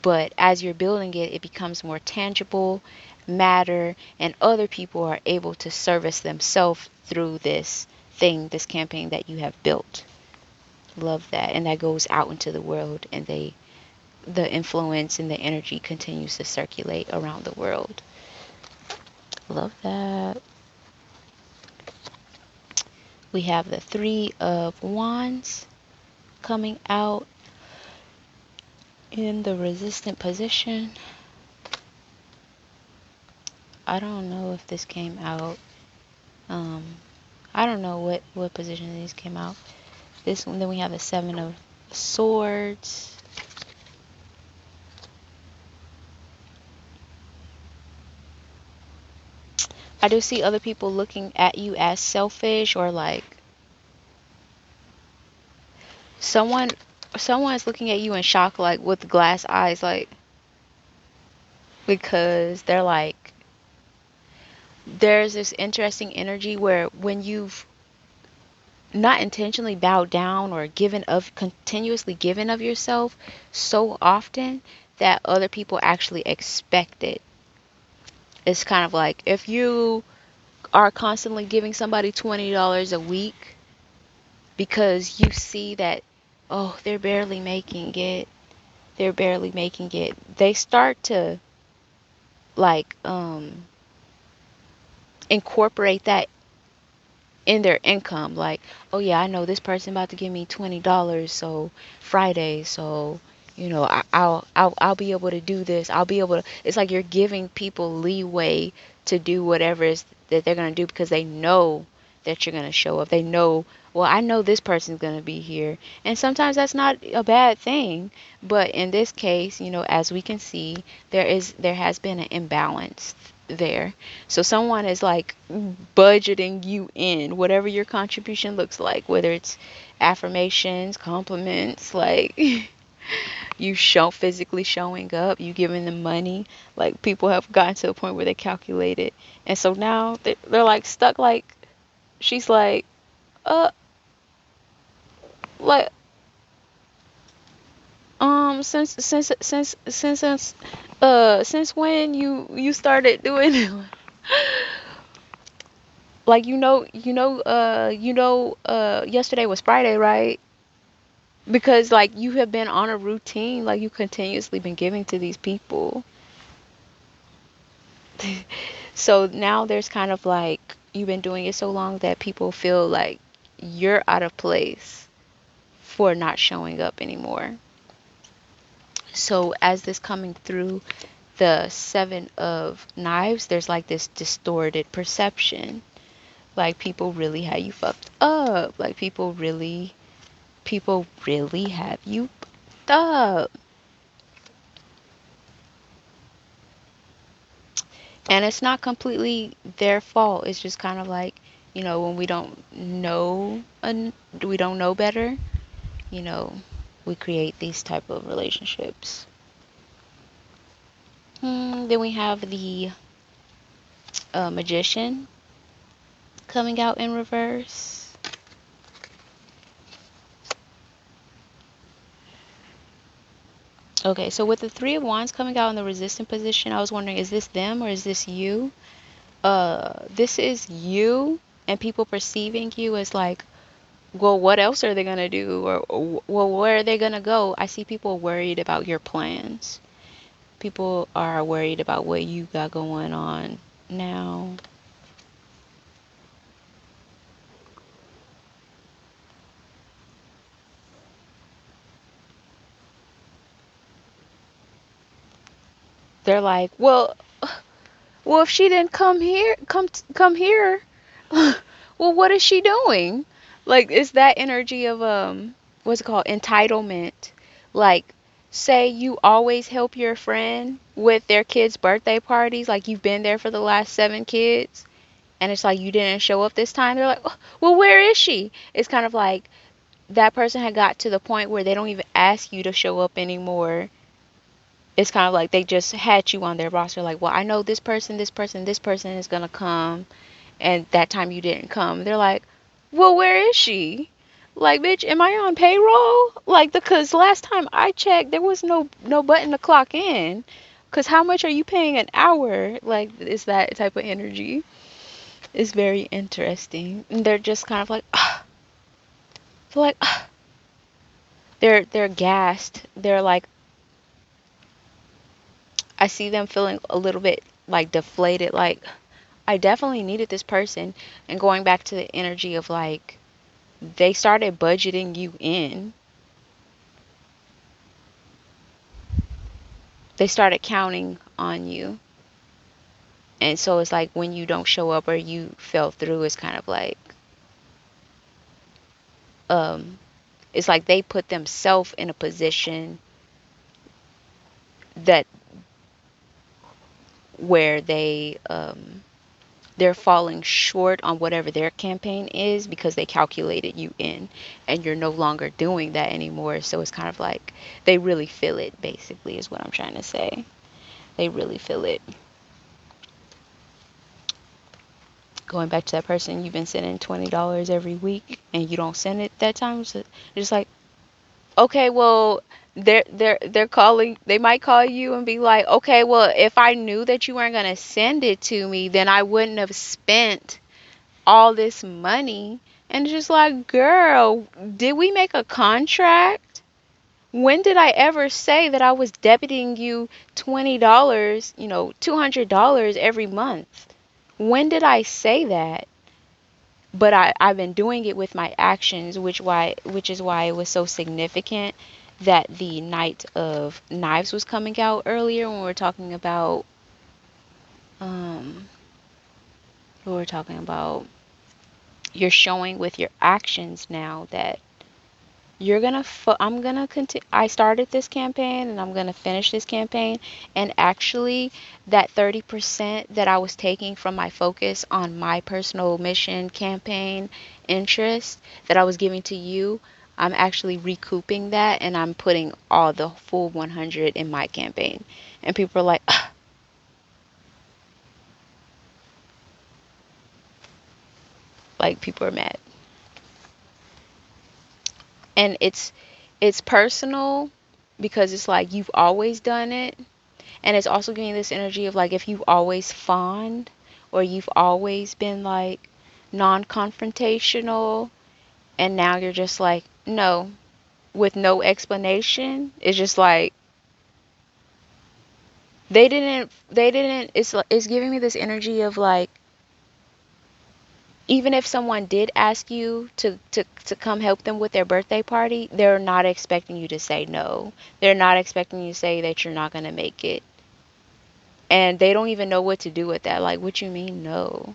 But as you're building it, it becomes more tangible matter, and other people are able to service themselves through this thing, this campaign that you have built. Love that. And that goes out into the world, and the influence and the energy continues to circulate around the world. Love that. We have the Three of Wands coming out in the resistant position. I don't know if this came out. Um, I don't know what position these came out. This one, then we have the Seven of Swords. I do see other people looking at you as selfish, or like someone someone's looking at you in shock, like with glass eyes, like, because they're like, there's this interesting energy where when you've not intentionally bowed down or given of continuously given of yourself so often that other people actually expect it. It's kind of like if you are constantly giving somebody $20 a week because you see that, oh, they're barely making it, they start to like incorporate that in their income. Like, oh yeah, I know this person about to give me $20, so Friday, so I'll be able to do this. I'll be able to. It's like you're giving people leeway to do whatever is that they're gonna do because they know that you're gonna show up. They know, well, I know this person's gonna be here, and sometimes that's not a bad thing. But in this case, as we can see, there has been an imbalance there. So someone is like budgeting you in whatever your contribution looks like, whether it's affirmations, compliments, like you physically showing up, you giving them money. Like, people have gotten to a point where they calculate it, and so now they're like stuck. Like, she's like, uh, like, since when you started doing it? Like, yesterday was Friday, right? Because like you have been on a routine, like you continuously been giving to these people. So now there's kind of like you've been doing it so long that people feel like you're out of place for not showing up anymore. So as this coming through the Seven of Knives, there's like this distorted perception. Like, people really had you fucked up. Like, people really have you fucked up. And it's not completely their fault. It's just kind of like, when we don't know better, you know, we create these type of relationships. Then we have the Magician coming out in reverse. Okay, so with the Three of Wands coming out in the resistant position, I was wondering, is this them or is this you? This is you, and people perceiving you as like, well, what else are they gonna do? Or well, where are they gonna go? I see people worried about your plans. People are worried about what you got going on now. They're like, well, if she didn't come here, well, what is she doing? Like, it's that energy of what's it called? Entitlement. Like, say you always help your friend with their kids' birthday parties, like you've been there for the last 7 kids, and it's like you didn't show up this time. They're like, "Oh, well, where is she?" It's kind of like that person had got to the point where they don't even ask you to show up anymore. It's kind of like they just had you on their roster, like, well, I know this person, this person, this person is gonna come, and that time you didn't come. They're like, well, where is she? Like, bitch, am I on payroll? Like, because last time I checked, there was no button to clock in. Cause how much are you paying an hour? Like, it's that type of energy. It's very interesting. And they're just kind of like, they're like, they're gassed. They're like, I see them feeling a little bit like deflated. Like, I definitely needed this person. And going back to the energy of like, they started budgeting you in. They started counting on you. And so it's like when you don't show up or you fell through, it's kind of like, um, it's like they put themselves in a position that where they're falling short on whatever their campaign is because they calculated you in, and you're no longer doing that anymore. So it's kind of like they really feel it, basically, is what I'm trying to say. They really feel it. Going back to that person you've been sending $20 every week and you don't send it that time, so just like, okay, well, they're calling, they might call you and be like, okay, well, if I knew that you weren't going to send it to me, then I wouldn't have spent all this money. And it's just like, girl, did we make a contract? When did I ever say that I was debiting you $20, $200 every month? When did I say that? But I've been doing it with my actions, which is why it was so significant that the Knight of Knives was coming out earlier when we were talking about um we were talking about you're showing with your actions now that I'm gonna continue. I started this campaign and I'm gonna finish this campaign. And actually, that 30% that I was taking from my focus on my personal mission campaign interest that I was giving to you, I'm actually recouping that and I'm putting all the full 100 in my campaign. And people are like, "Ugh," like people are mad. And it's personal because it's like you've always done it. And it's also giving this energy of like if you've always fawned or you've always been like non-confrontational and now you're just like no, with no explanation. It's just like they didn't it's giving me this energy of like even if someone did ask you to come help them with their birthday party, they're not expecting you to say no. They're not expecting you to say that you're not going to make it. And they don't even know what to do with that. Like, what you mean, no?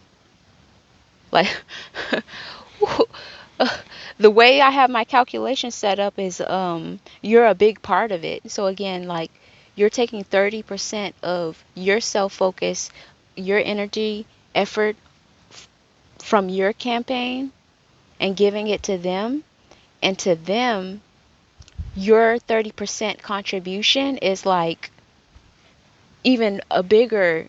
Like, the way I have my calculation set up is you're a big part of it. So again, like you're taking 30% of your self-focus, your energy, effort from your campaign and giving it to them. And to them, your 30% contribution is like even a bigger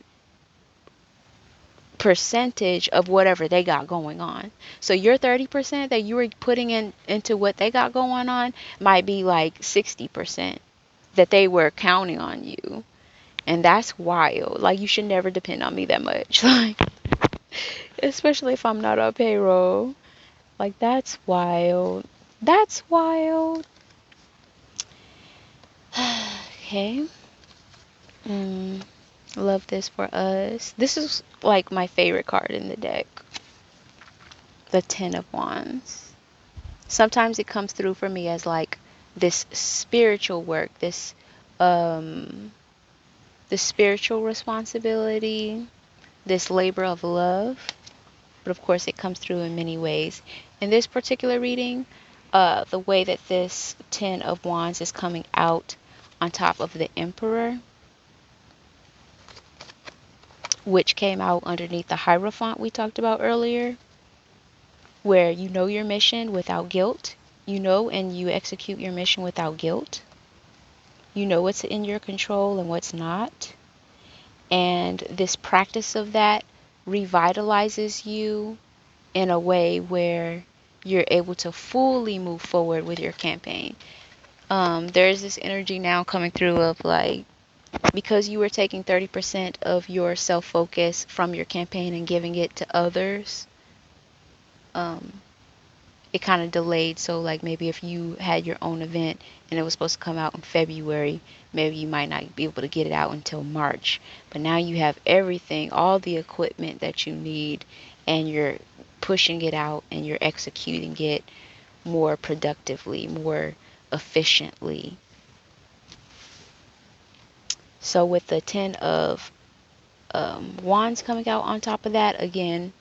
percentage of whatever they got going on. So your 30% that you were putting into what they got going on might be like 60%. that they were counting on you. And that's wild. Like, you should never depend on me that much. Like, especially if I'm not on payroll. Like, that's wild. That's wild. Okay. Mm, love this for us. This is like my favorite card in the deck. The Ten of Wands. Sometimes it comes through for me as like this spiritual work, um this spiritual responsibility, this labor of love. But of course it comes through in many ways. In this particular reading, the way that this Ten of Wands is coming out on top of the Emperor, which came out underneath the Hierophant we talked about earlier, where you know your mission without guilt. You know and you execute your mission without guilt. You know what's in your control and what's not. And this practice of that revitalizes you in a way where you're able to fully move forward with your campaign. There's this energy now coming through of like, because you were taking 30% of your self-focus from your campaign and giving it to others, it kind of delayed. So like maybe if you had your own event and it was supposed to come out in February, maybe you might not be able to get it out until March. But now you have everything, all the equipment that you need, and you're pushing it out and you're executing it more productively, more efficiently. So with the Ten of Wands coming out on top of that, again,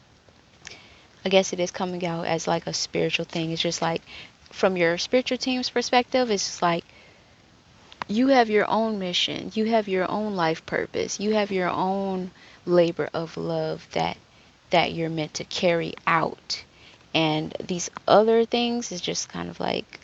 I guess it is coming out as like a spiritual thing. It's just like, from your spiritual team's perspective, it's just like you have your own mission, you have your own life purpose, you have your own labor of love that you're meant to carry out. And these other things is just kind of like,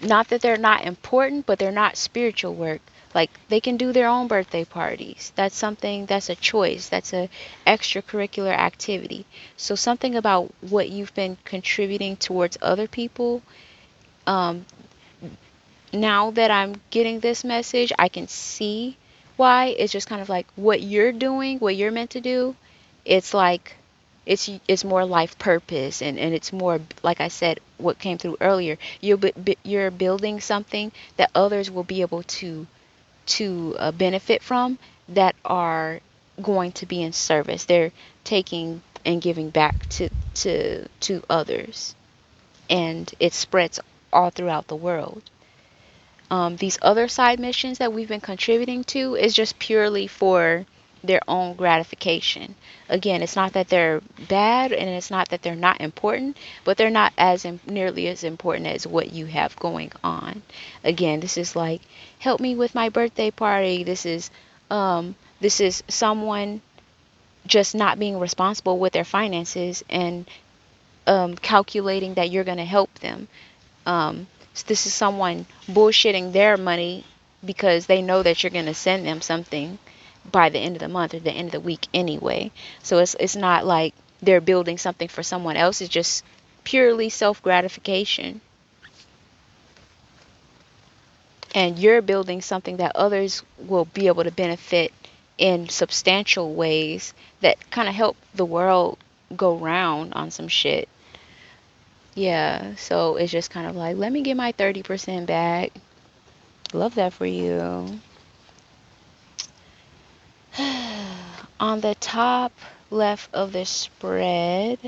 not that they're not important, but they're not spiritual work. Like, they can do their own birthday parties. That's something, that's a choice. That's a extracurricular activity. So something about what you've been contributing towards other people, um, now that I'm getting this message, I can see why. It's just kind of like what you're doing, what you're meant to do. It's like, it's more life purpose, and it's more, like I said, what came through earlier. You're building something that others will be able to benefit from, that are going to be in service. They're taking and giving back to others, and it spreads all throughout the world. These other side missions that we've been contributing to is just purely for their own gratification. Again, it's not that they're bad, and it's not that they're not important, but they're not as nearly as important as what you have going on. Again, this is like, help me with my birthday party. This is someone just not being responsible with their finances, and calculating that you're going to help them. So this is someone bullshitting their money because they know that you're going to send them something by the end of the month or the end of the week anyway. So it's not like they're building something for someone else. It's just purely self-gratification. And you're building something that others will be able to benefit in substantial ways that kind of help the world go round on some shit. Yeah, so it's just kind of like, let me get my 30% back. Love that for you. On the top left of the spread,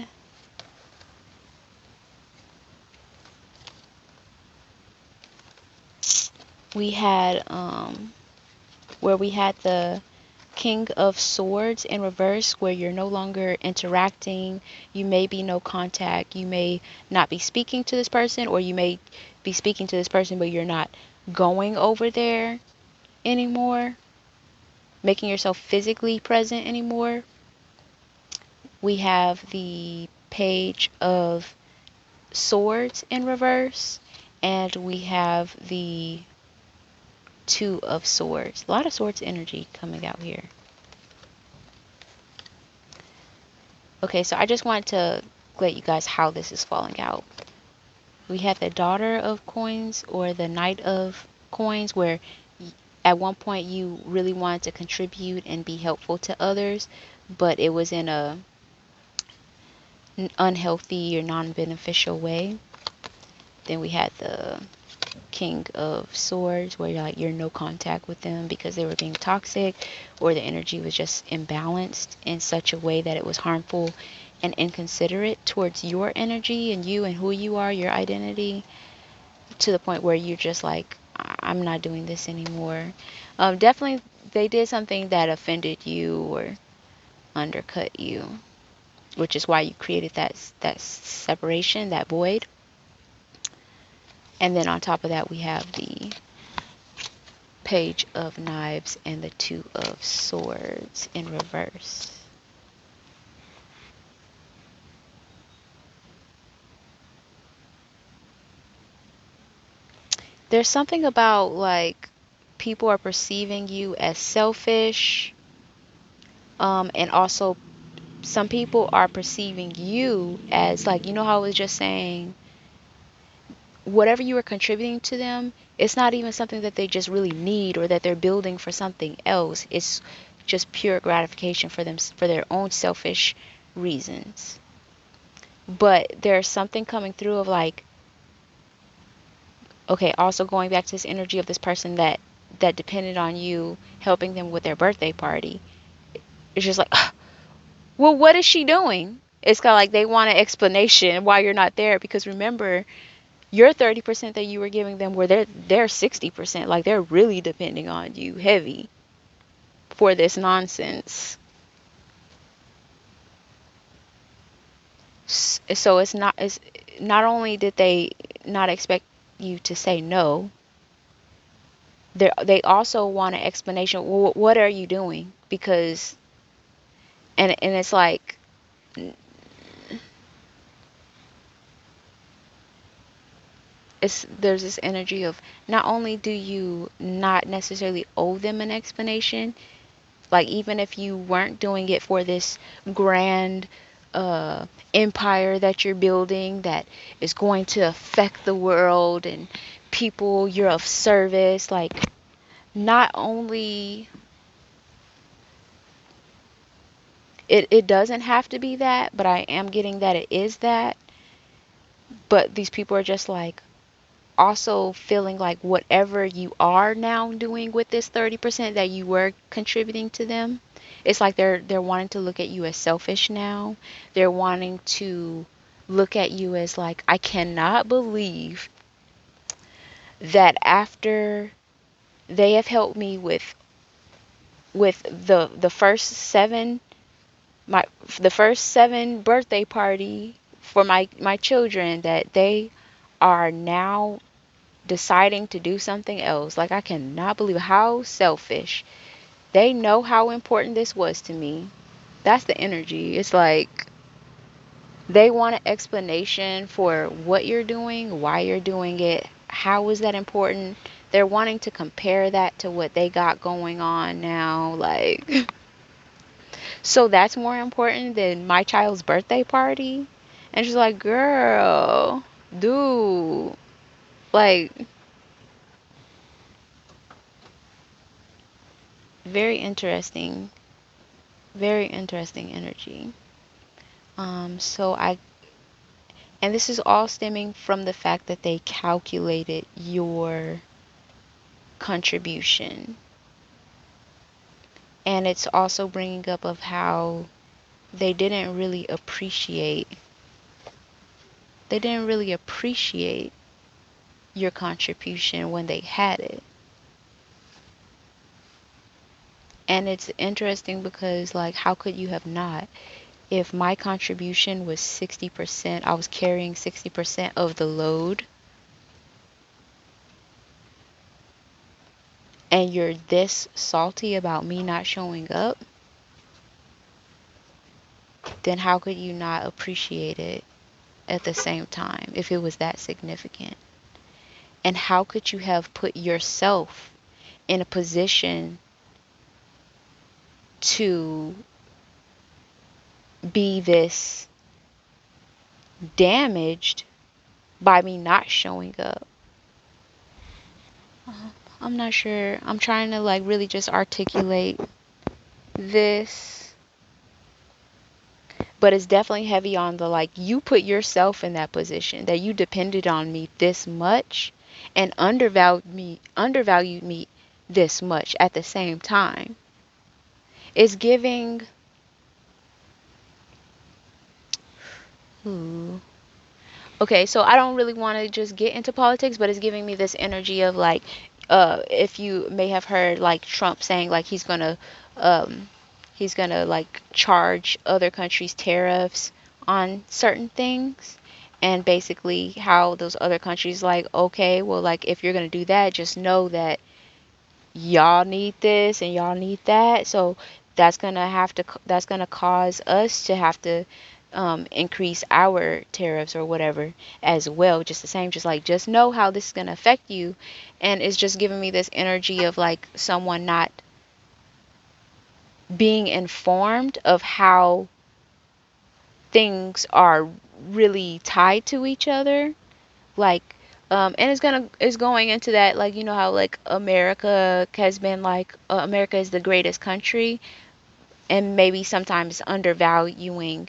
we had where we had the King of Swords in reverse, where you're no longer interacting. You may be no contact. You may not be speaking to this person, or you may be speaking to this person, but you're not going over there anymore, making yourself physically present anymore. We have the Page of Swords in reverse, and we have the Two of Swords. A lot of swords energy coming out here. Okay, so I just wanted to let you guys how this is falling out. We had the Daughter of Coins, or the Knight of coins where at one point you really wanted to contribute and be helpful to others, but it was in a unhealthy or non-beneficial way. Then we had the King of Swords, where you're no contact with them because they were being toxic, or the energy was just imbalanced in such a way that it was harmful and inconsiderate towards your energy and you and who you are, your identity, to the point where you're just like, I'm not doing this anymore. Definitely, they did something that offended you or undercut you, which is why you created that separation, that void. And then on top of that, we have the Page of Knives and the Two of Swords in reverse. There's something about like people are perceiving you as selfish, and also some people are perceiving you as like, you know how I was just saying, whatever you are contributing to them, it's not even something that they just really need or that they're building for something else. It's just pure gratification for them, for their own selfish reasons. But there's something coming through of like, okay, also going back to this energy of this person that depended on you helping them with their birthday party. It's just like, well, what is she doing? It's kind of like they want an explanation why you're not there, because remember, your 30% that you were giving them were their 60%. Like, they're really depending on you heavy for this nonsense. So it's not only did they not expect you to say no, they also want an explanation. Well, what are you doing? Because and it's like, there's this energy of, not only do you not necessarily owe them an explanation, like even if you weren't doing it for this grand empire that you're building that is going to affect the world and people, you're of service, like, not only it doesn't have to be that, but I am getting that it is that. But these people are just like, also feeling like whatever you are now doing with this 30% that you were contributing to them, it's like they're wanting to look at you as selfish now. They're wanting to look at you as like, I cannot believe that after they have helped me with the first seven, my the first seven birthday party for my children, that they are now deciding to do something else. Like, I cannot believe how selfish. They know how important this was to me. That's the energy. It's like they want an explanation for what you're doing, why you're doing it, how is that important. They're wanting to compare that to what they got going on now. Like, so that's more important than my child's birthday party. And she's like, girl, dude, like, very interesting. Very interesting energy. So and this is all stemming from the fact that they calculated your contribution. And it's also bringing up of how they didn't really appreciate, they didn't really appreciate your contribution when they had it. And it's interesting because, like, how could you have not? If my contribution was 60%, I was carrying 60% of the load, and you're this salty about me not showing up, then how could you not appreciate it at the same time if it was that significant? And how could you have put yourself in a position to be this damaged by me not showing up? I'm not sure. I'm trying to like really just articulate this, but it's definitely heavy on the like you put yourself in that position that you depended on me this much and undervalued me this much at the same time. It's giving ooh, okay, so I don't really want to just get into politics, but it's giving me this energy of like, if you may have heard like Trump saying like um, he's gonna like charge other countries tariffs on certain things, and basically how those other countries like, okay, well like if you're gonna do that, just know that y'all need this and y'all need that. So that's gonna cause us to have to increase our tariffs or whatever as well. Just the same, just like just know how this is gonna affect you, and it's just giving me this energy of like someone not being informed of how things are really tied to each other, like and it's going into that, like you know how like America has been like America is the greatest country, and maybe sometimes undervaluing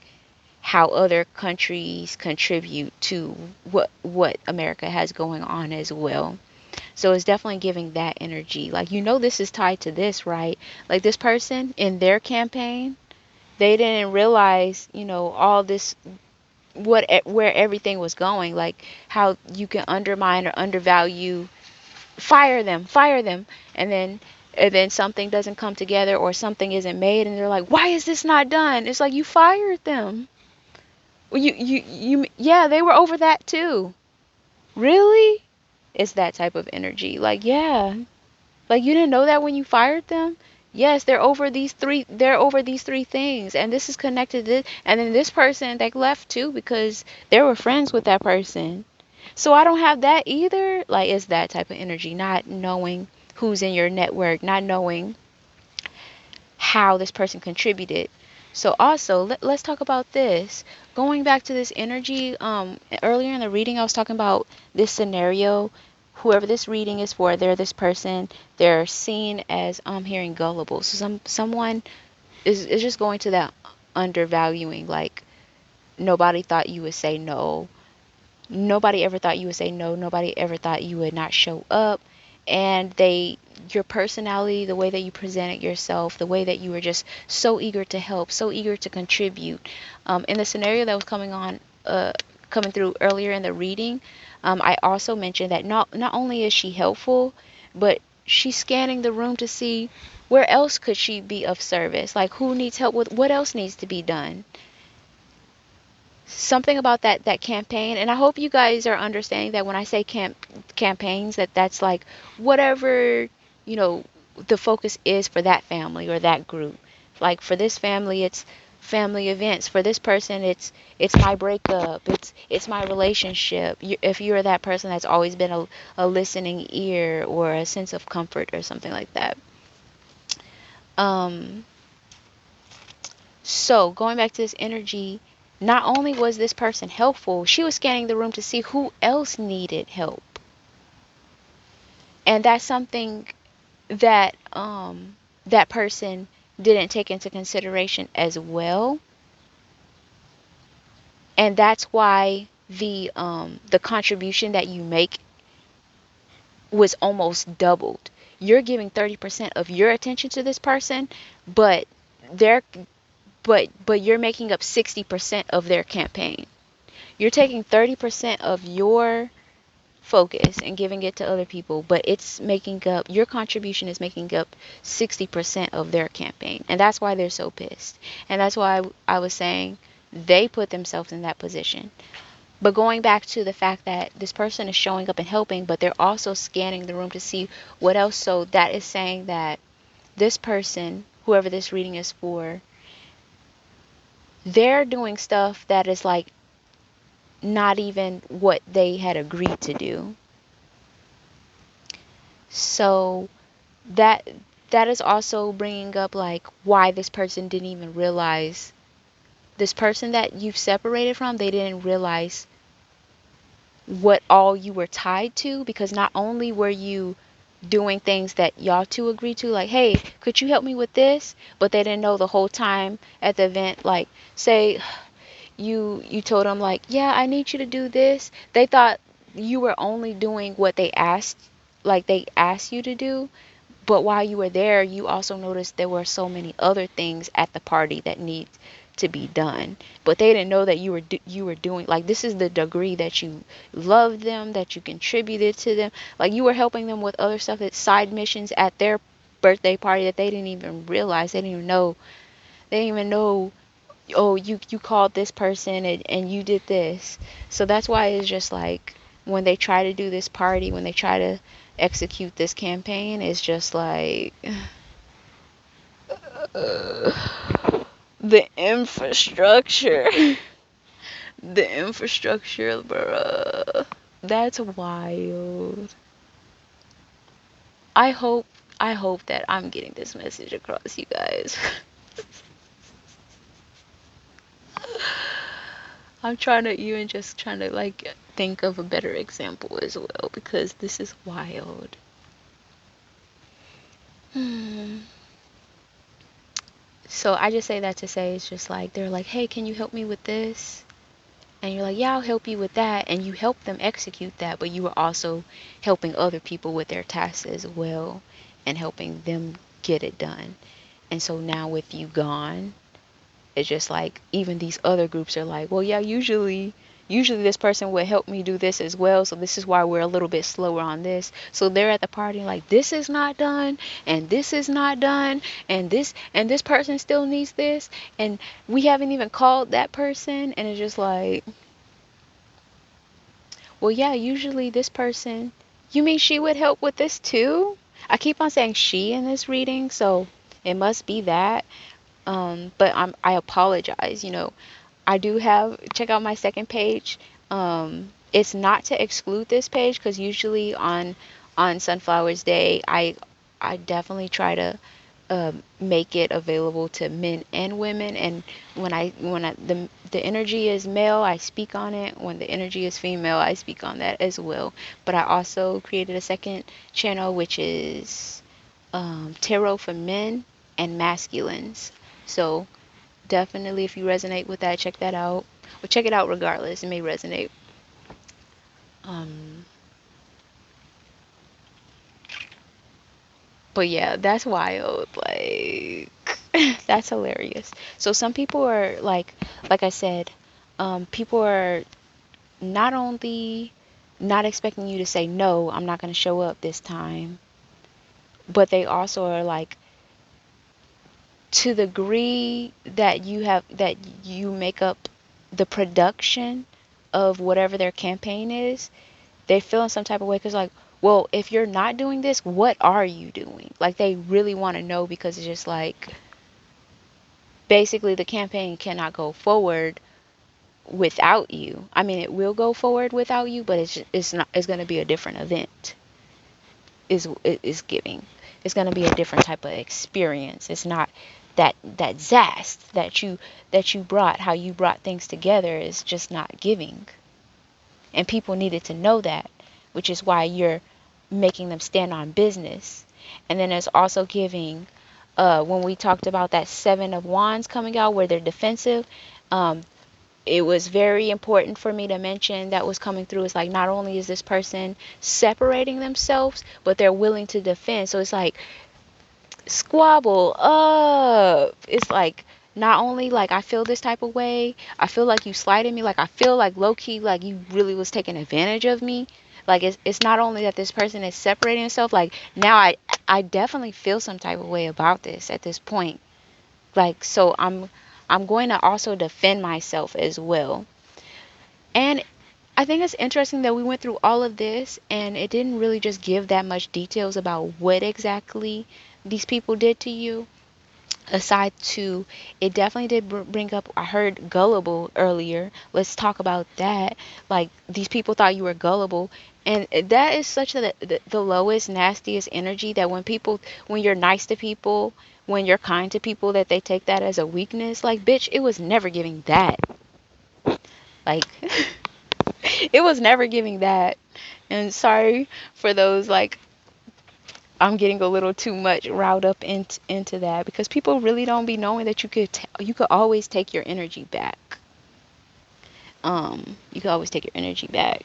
how other countries contribute to what America has going on as well. So it's definitely giving that energy, like you know this is tied to this, right? Like this person in their campaign, they didn't realize, you know, all this, where everything was going, like how you can undermine or undervalue, fire them, and then something doesn't come together or something isn't made, and they're like, why is this not done? It's like you fired them. Well, yeah, they were over that too. Really? It's that type of energy. Like, yeah, like you didn't know that when you fired them. Yes, they're over these three things, and this is connected to this, and then this person they left too because they were friends with that person. So I don't have that either. Like it's that type of energy, not knowing who's in your network, not knowing how this person contributed. So also, let's talk about this. Going back to this energy, earlier in the reading I was talking about this scenario. Whoever this reading is for, they're this person, they're seen as hearing gullible. So someone is just going to that undervaluing, like nobody thought you would say no. Nobody ever thought you would say no. Nobody ever thought you would not show up. And your personality, the way that you presented yourself, the way that you were just so eager to help, so eager to contribute. In the scenario that was coming through earlier in the reading, I also mentioned that not only is she helpful, but she's scanning the room to see where else could she be of service. Like who needs help with what else needs to be done. Something about that campaign, and I hope you guys are understanding that when I say campaigns, that's like whatever, you know, the focus is for that family or that group. Like for this family it's family events, for this person it's my breakup, it's my relationship. If you're that person that's always been a listening ear or a sense of comfort or something like that. um So, going back to this energy, not only was this person helpful, she was scanning the room to see who else needed help. And that's something that that person didn't take into consideration as well. And that's why the contribution that you make was almost doubled. You're giving 30% of your attention to this person, but they're but you're making up 60% of their campaign. You're taking 30% of your focus and giving it to other people, but it's making up, your contribution is making up 60% of their campaign. And that's why they're so pissed. And that's why I was saying they put themselves in that position. But going back to the fact that this person is showing up and helping, but they're also scanning the room to see what else. So that is saying that this person, whoever this reading is for, they're doing stuff that is like not even what they had agreed to do. So that that is also bringing up like why this person didn't even realize, this person that you've separated from, they didn't realize what all you were tied to, because not only were you doing things that y'all two agree to, like, hey, could you help me with this? But they didn't know the whole time at the event, like, say you told them, like, yeah, I need you to do this. They thought you were only doing what they asked, like they asked you to do. But while you were there, you also noticed there were so many other things at the party that need to be done. But they didn't know that you were doing, like, this is the degree that you loved them, that you contributed to them. Like, you were helping them with other stuff, that side missions at their birthday party that they didn't even realize. They didn't even know. They didn't even know. Oh, you called this person and you did this. So that's why it's just like, when they try to do this party, when they try to execute this campaign, it's just like, the infrastructure. The infrastructure, bruh. That's wild. I hope I hope that I'm getting this message across, you guys. I'm trying to even just trying to like think of a better example as well, because this is wild. Hmm. So I just say that to say, it's just like, they're like, hey, can you help me with this? And you're like, yeah, I'll help you with that. And you help them execute that, but you were also helping other people with their tasks as well and helping them get it done. And so now with you gone, it's just like, even these other groups are like, well, yeah, usually this person would help me do this as well, so this is why we're a little bit slower on this. So they're at the party like, this is not done, and this is not done, and this person still needs this, and we haven't even called that person. And it's just like, well, yeah, usually this person, you mean she would help with this too? I keep on saying she in this reading, so it must be that. But I apologize. I do have, check out my second page. It's not to exclude this page, because usually on Sunflowers Day, I definitely try to make it available to men and women. And the energy is male, I speak on it. When the energy is female, I speak on that as well. But I also created a second channel, which is tarot for men and masculines. So definitely, if you resonate with that, check that out. Or check it out regardless. It may resonate. Um, but yeah, that's wild. Like, that's hilarious. So some people are like I said, people are not only not expecting you to say no, I'm not going to show up this time, but they also are like, to the degree that you make up the production of whatever their campaign is, they feel in some type of way, because like, well, if you're not doing this, what are you doing? Like, they really want to know, because it's just like, basically the campaign cannot go forward without you. I mean, it will go forward without you, but it's going to be a different event. Is giving. It's going to be a different type of experience. It's not that zest that you brought, how you brought things together, is just not giving. And people needed to know that, which is why you're making them stand on business. And then it's also giving, when we talked about that Seven of Wands coming out where they're defensive, um, it was very important for me to mention that was coming through. It's like, not only is this person separating themselves, but they're willing to defend. So it's like, squabble up. It's like, not only like I feel this type of way, I feel like you slighted me, like I feel like low key like you really was taking advantage of me. Like, it's not only that this person is separating himself, like now I definitely feel some type of way about this at this point. Like, so I'm going to also defend myself as well. And I think it's interesting that we went through all of this and it didn't really just give that much details about what exactly these people did to you. Aside to, it definitely did bring up, I heard gullible earlier. Let's talk about that. Like, these people thought you were gullible. And that is such the lowest, nastiest energy, that when you're nice to people, when you're kind to people, that they take that as a weakness. Like, bitch, it was never giving that. Like, it was never giving that. And sorry for those, like, I'm getting a little too much riled up into that, because people really don't be knowing that you could always take your energy back. You could always take your energy back.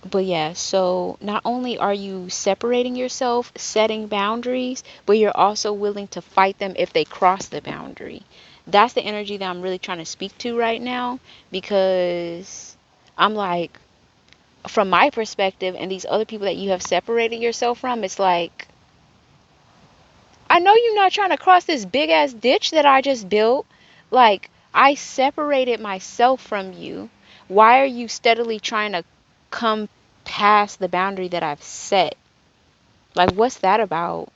But yeah, so not only are you separating yourself, setting boundaries, but you're also willing to fight them if they cross the boundary. That's the energy that I'm really trying to speak to right now, because I'm like, from my perspective and these other people that you have separated yourself from, it's like, I know you're not trying to cross this big ass ditch that I just built. Like, I separated myself from you. Why are you steadily trying to come past the boundary that I've set? Like, what's that about?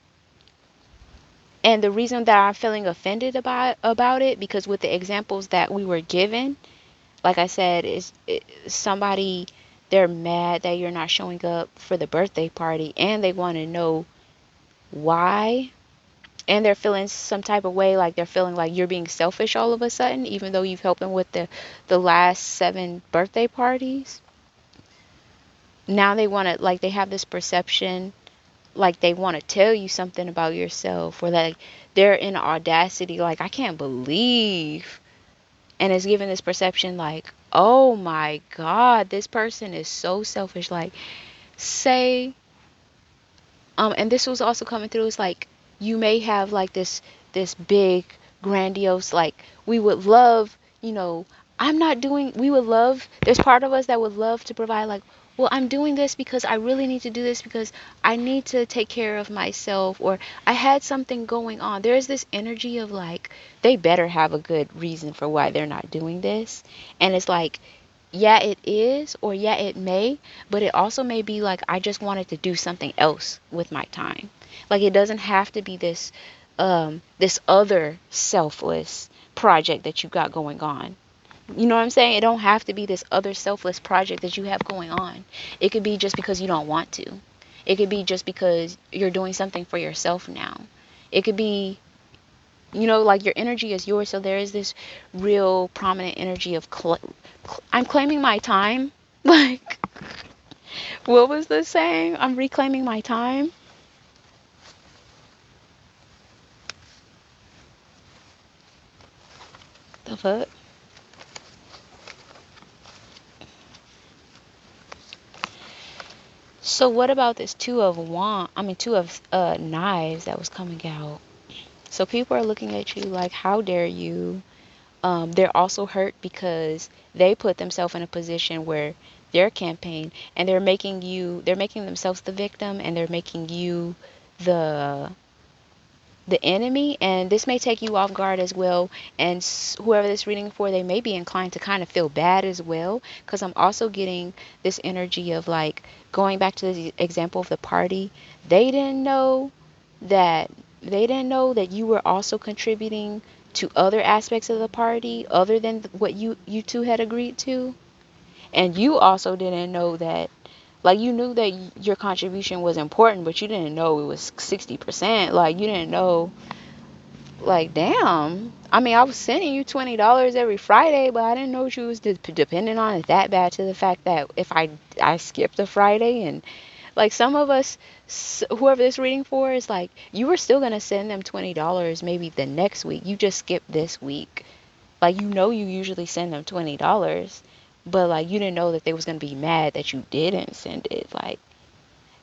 And the reason that I'm feeling offended about it, because with the examples that we were given, like I said, somebody, they're mad that you're not showing up for the birthday party, and they want to know why. And they're feeling some type of way, like they're feeling like you're being selfish all of a sudden, even though you've helped them with the last 7 birthday parties. Now they want to, like, they have this perception, like they want to tell you something about yourself, or like they're in audacity, like, I can't believe. And it's given this perception like, oh my God, this person is so selfish. Like, say, and this was also coming through, it's like, you may have like this big grandiose, like, we would love, I'm not doing, we would love, there's part of us that would love to provide, like, well, I'm doing this because I really need to do this because I need to take care of myself, or I had something going on. There's this energy of like, they better have a good reason for why they're not doing this. And it's like, yeah, it is, or yeah, it may, but it also may be like, I just wanted to do something else with my time. Like, it doesn't have to be this other selfless project that you got going on. You know what I'm saying? It don't have to be this other selfless project that you have going on. It could be just because you don't want to. It could be just because you're doing something for yourself now. It could be, like, your energy is yours, so there is this real prominent energy of I'm claiming my time. Like, what was the saying? I'm reclaiming my time. The fuck? So what about this two of knives that was coming out? So people are looking at you like, how dare you? They're also hurt because they put themselves in a position where their campaign, and they're making themselves the victim, and they're making you the the enemy. And this may take you off guard as well, and whoever this reading for, they may be inclined to kind of feel bad as well, because I'm also getting this energy of like, going back to the example of the party, they didn't know that you were also contributing to other aspects of the party other than what you two had agreed to. And you also didn't know that, like, you knew that your contribution was important, but you didn't know it was 60%. Like, you didn't know, like, damn. I mean, I was sending you $20 every Friday, but I didn't know you was depending on it that bad, to the fact that if I skipped a Friday, and like, some of us, whoever this reading for, is like, you were still gonna send them $20 maybe the next week. You just skipped this week. Like, you usually send them $20, but like, you didn't know that they was gonna be mad that you didn't send it. Like,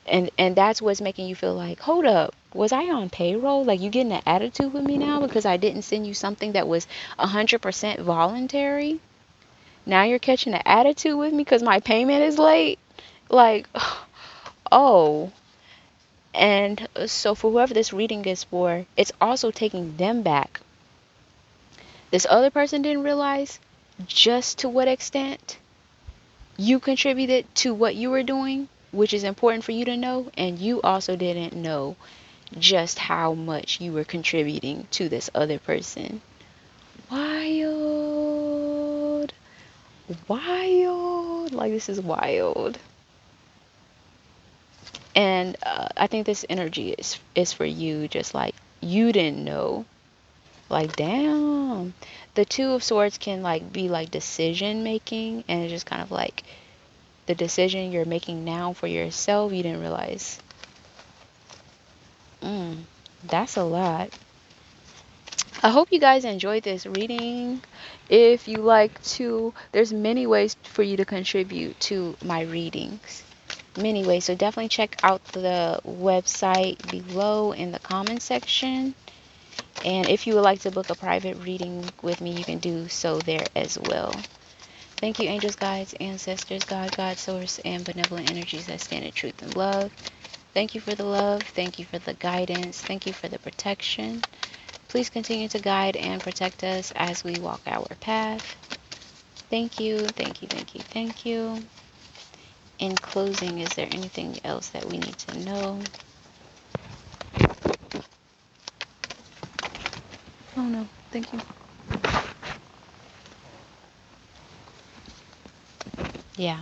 and that's what's making you feel like, hold up, was I on payroll? Like, you getting an attitude with me now because I didn't send you something that was 100% voluntary? Now you're catching an attitude with me because my payment is late? Like, oh. And so for whoever this reading is for, it's also taking them back. This other person didn't realize just to what extent you contributed to what you were doing, which is important for you to know, and you also didn't know just how much you were contributing to this other person. Wild. Wild. Like, this is wild. And I think this energy is for you, just like, you didn't know. Like, damn. The Two of Swords can like be like decision making, and it's just kind of like the decision you're making now for yourself, you didn't realize That's a lot. I hope you guys enjoyed this reading. If you like to, there's many ways for you to contribute to my readings. Many ways. So definitely check out the website below in the comment section. And if you would like to book a private reading with me, you can do so there as well. Thank you, angels, guides, ancestors, God, source, and benevolent energies that stand in truth and love. Thank you for the love. Thank you for the guidance. Thank you for the protection. Please continue to guide and protect us as we walk our path. Thank you, thank you, thank you, thank you. In closing, is there anything else that we need to know? Oh no, thank you. Yeah.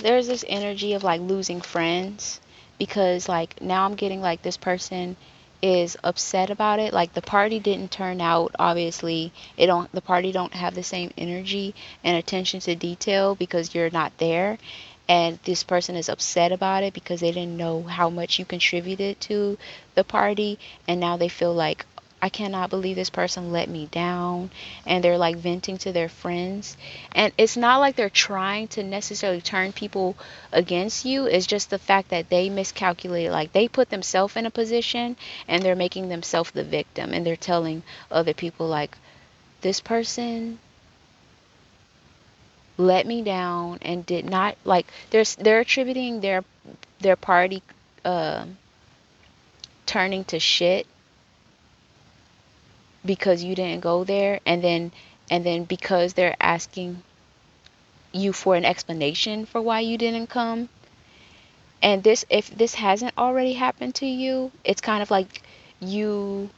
There's this energy of like losing friends because like now I'm getting like this person is upset about it. Like the party didn't turn out, obviously. The party don't have the same energy and attention to detail because you're not there. And this person is upset about it because they didn't know how much you contributed to the party, and now they feel like, I cannot believe this person let me down, and they're like venting to their friends. And it's not like they're trying to necessarily turn people against you. It's just the fact that they miscalculated. Like they put themselves in a position and they're making themselves the victim. And they're telling other people like, this person let me down and did not like they're attributing their party uh, turning to shit because you didn't go there, and then because they're asking you for an explanation for why you didn't come. And this, if this hasn't already happened to you, it's kind of like you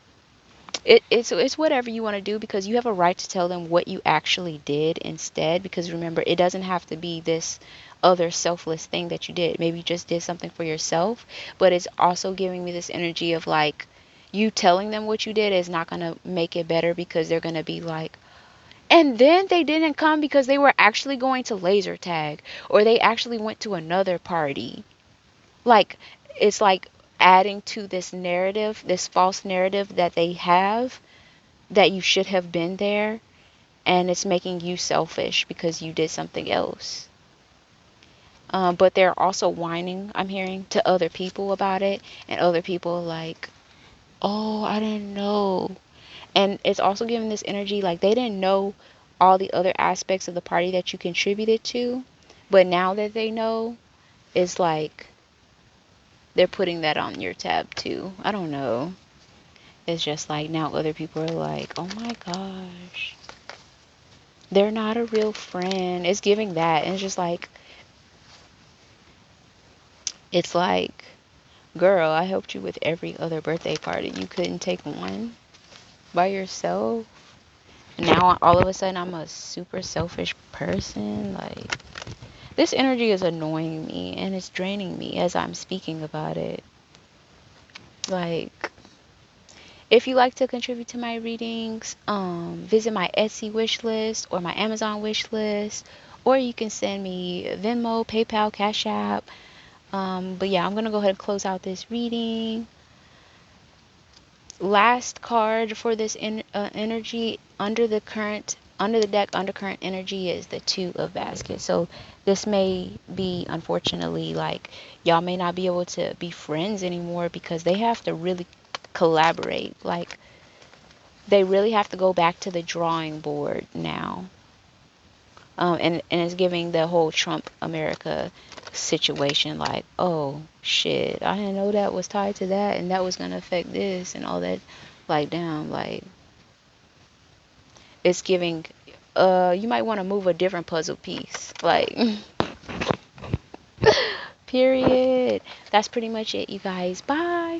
it's whatever you want to do, because you have a right to tell them what you actually did instead. Because remember, it doesn't have to be this other selfless thing that you did. Maybe you just did something for yourself, but it's also giving me this energy of like, you telling them what you did is not going to make it better, because they're going to be like, and then they didn't come because they were actually going to laser tag, or they actually went to another party. Like, it's like adding to this narrative, this false narrative that they have, that you should have been there, and it's making you selfish because you did something else. But they're also whining, I'm hearing, to other people about it, and other people are like, oh, I didn't know. And it's also giving this energy like they didn't know all the other aspects of the party that you contributed to, but now that they know, it's like they're putting that on your tab too. I don't know. It's just like now other people are like, oh my gosh, they're not a real friend. It's giving that. And it's like, girl, I helped you with every other birthday party. You couldn't take one by yourself. And now all of a sudden I'm a super selfish person. Like, this energy is annoying me and it's draining me as I'm speaking about it. Like, if you like to contribute to my readings, visit my Etsy wish list or my Amazon wish list, or you can send me Venmo, PayPal, Cash App. But yeah, I'm gonna go ahead and close out this reading. Last card for this energy under the deck, undercurrent energy, is the Two of Baskets. So this may be, unfortunately, like, y'all may not be able to be friends anymore because they have to really collaborate. Like, they really have to go back to the drawing board now. And it's giving the whole Trump America situation, like, oh shit, I didn't know that was tied to that, and that was gonna affect this and all that. Like, damn, like, it's giving, you might want to move a different puzzle piece, like. Period. That's pretty much it, you guys. Bye.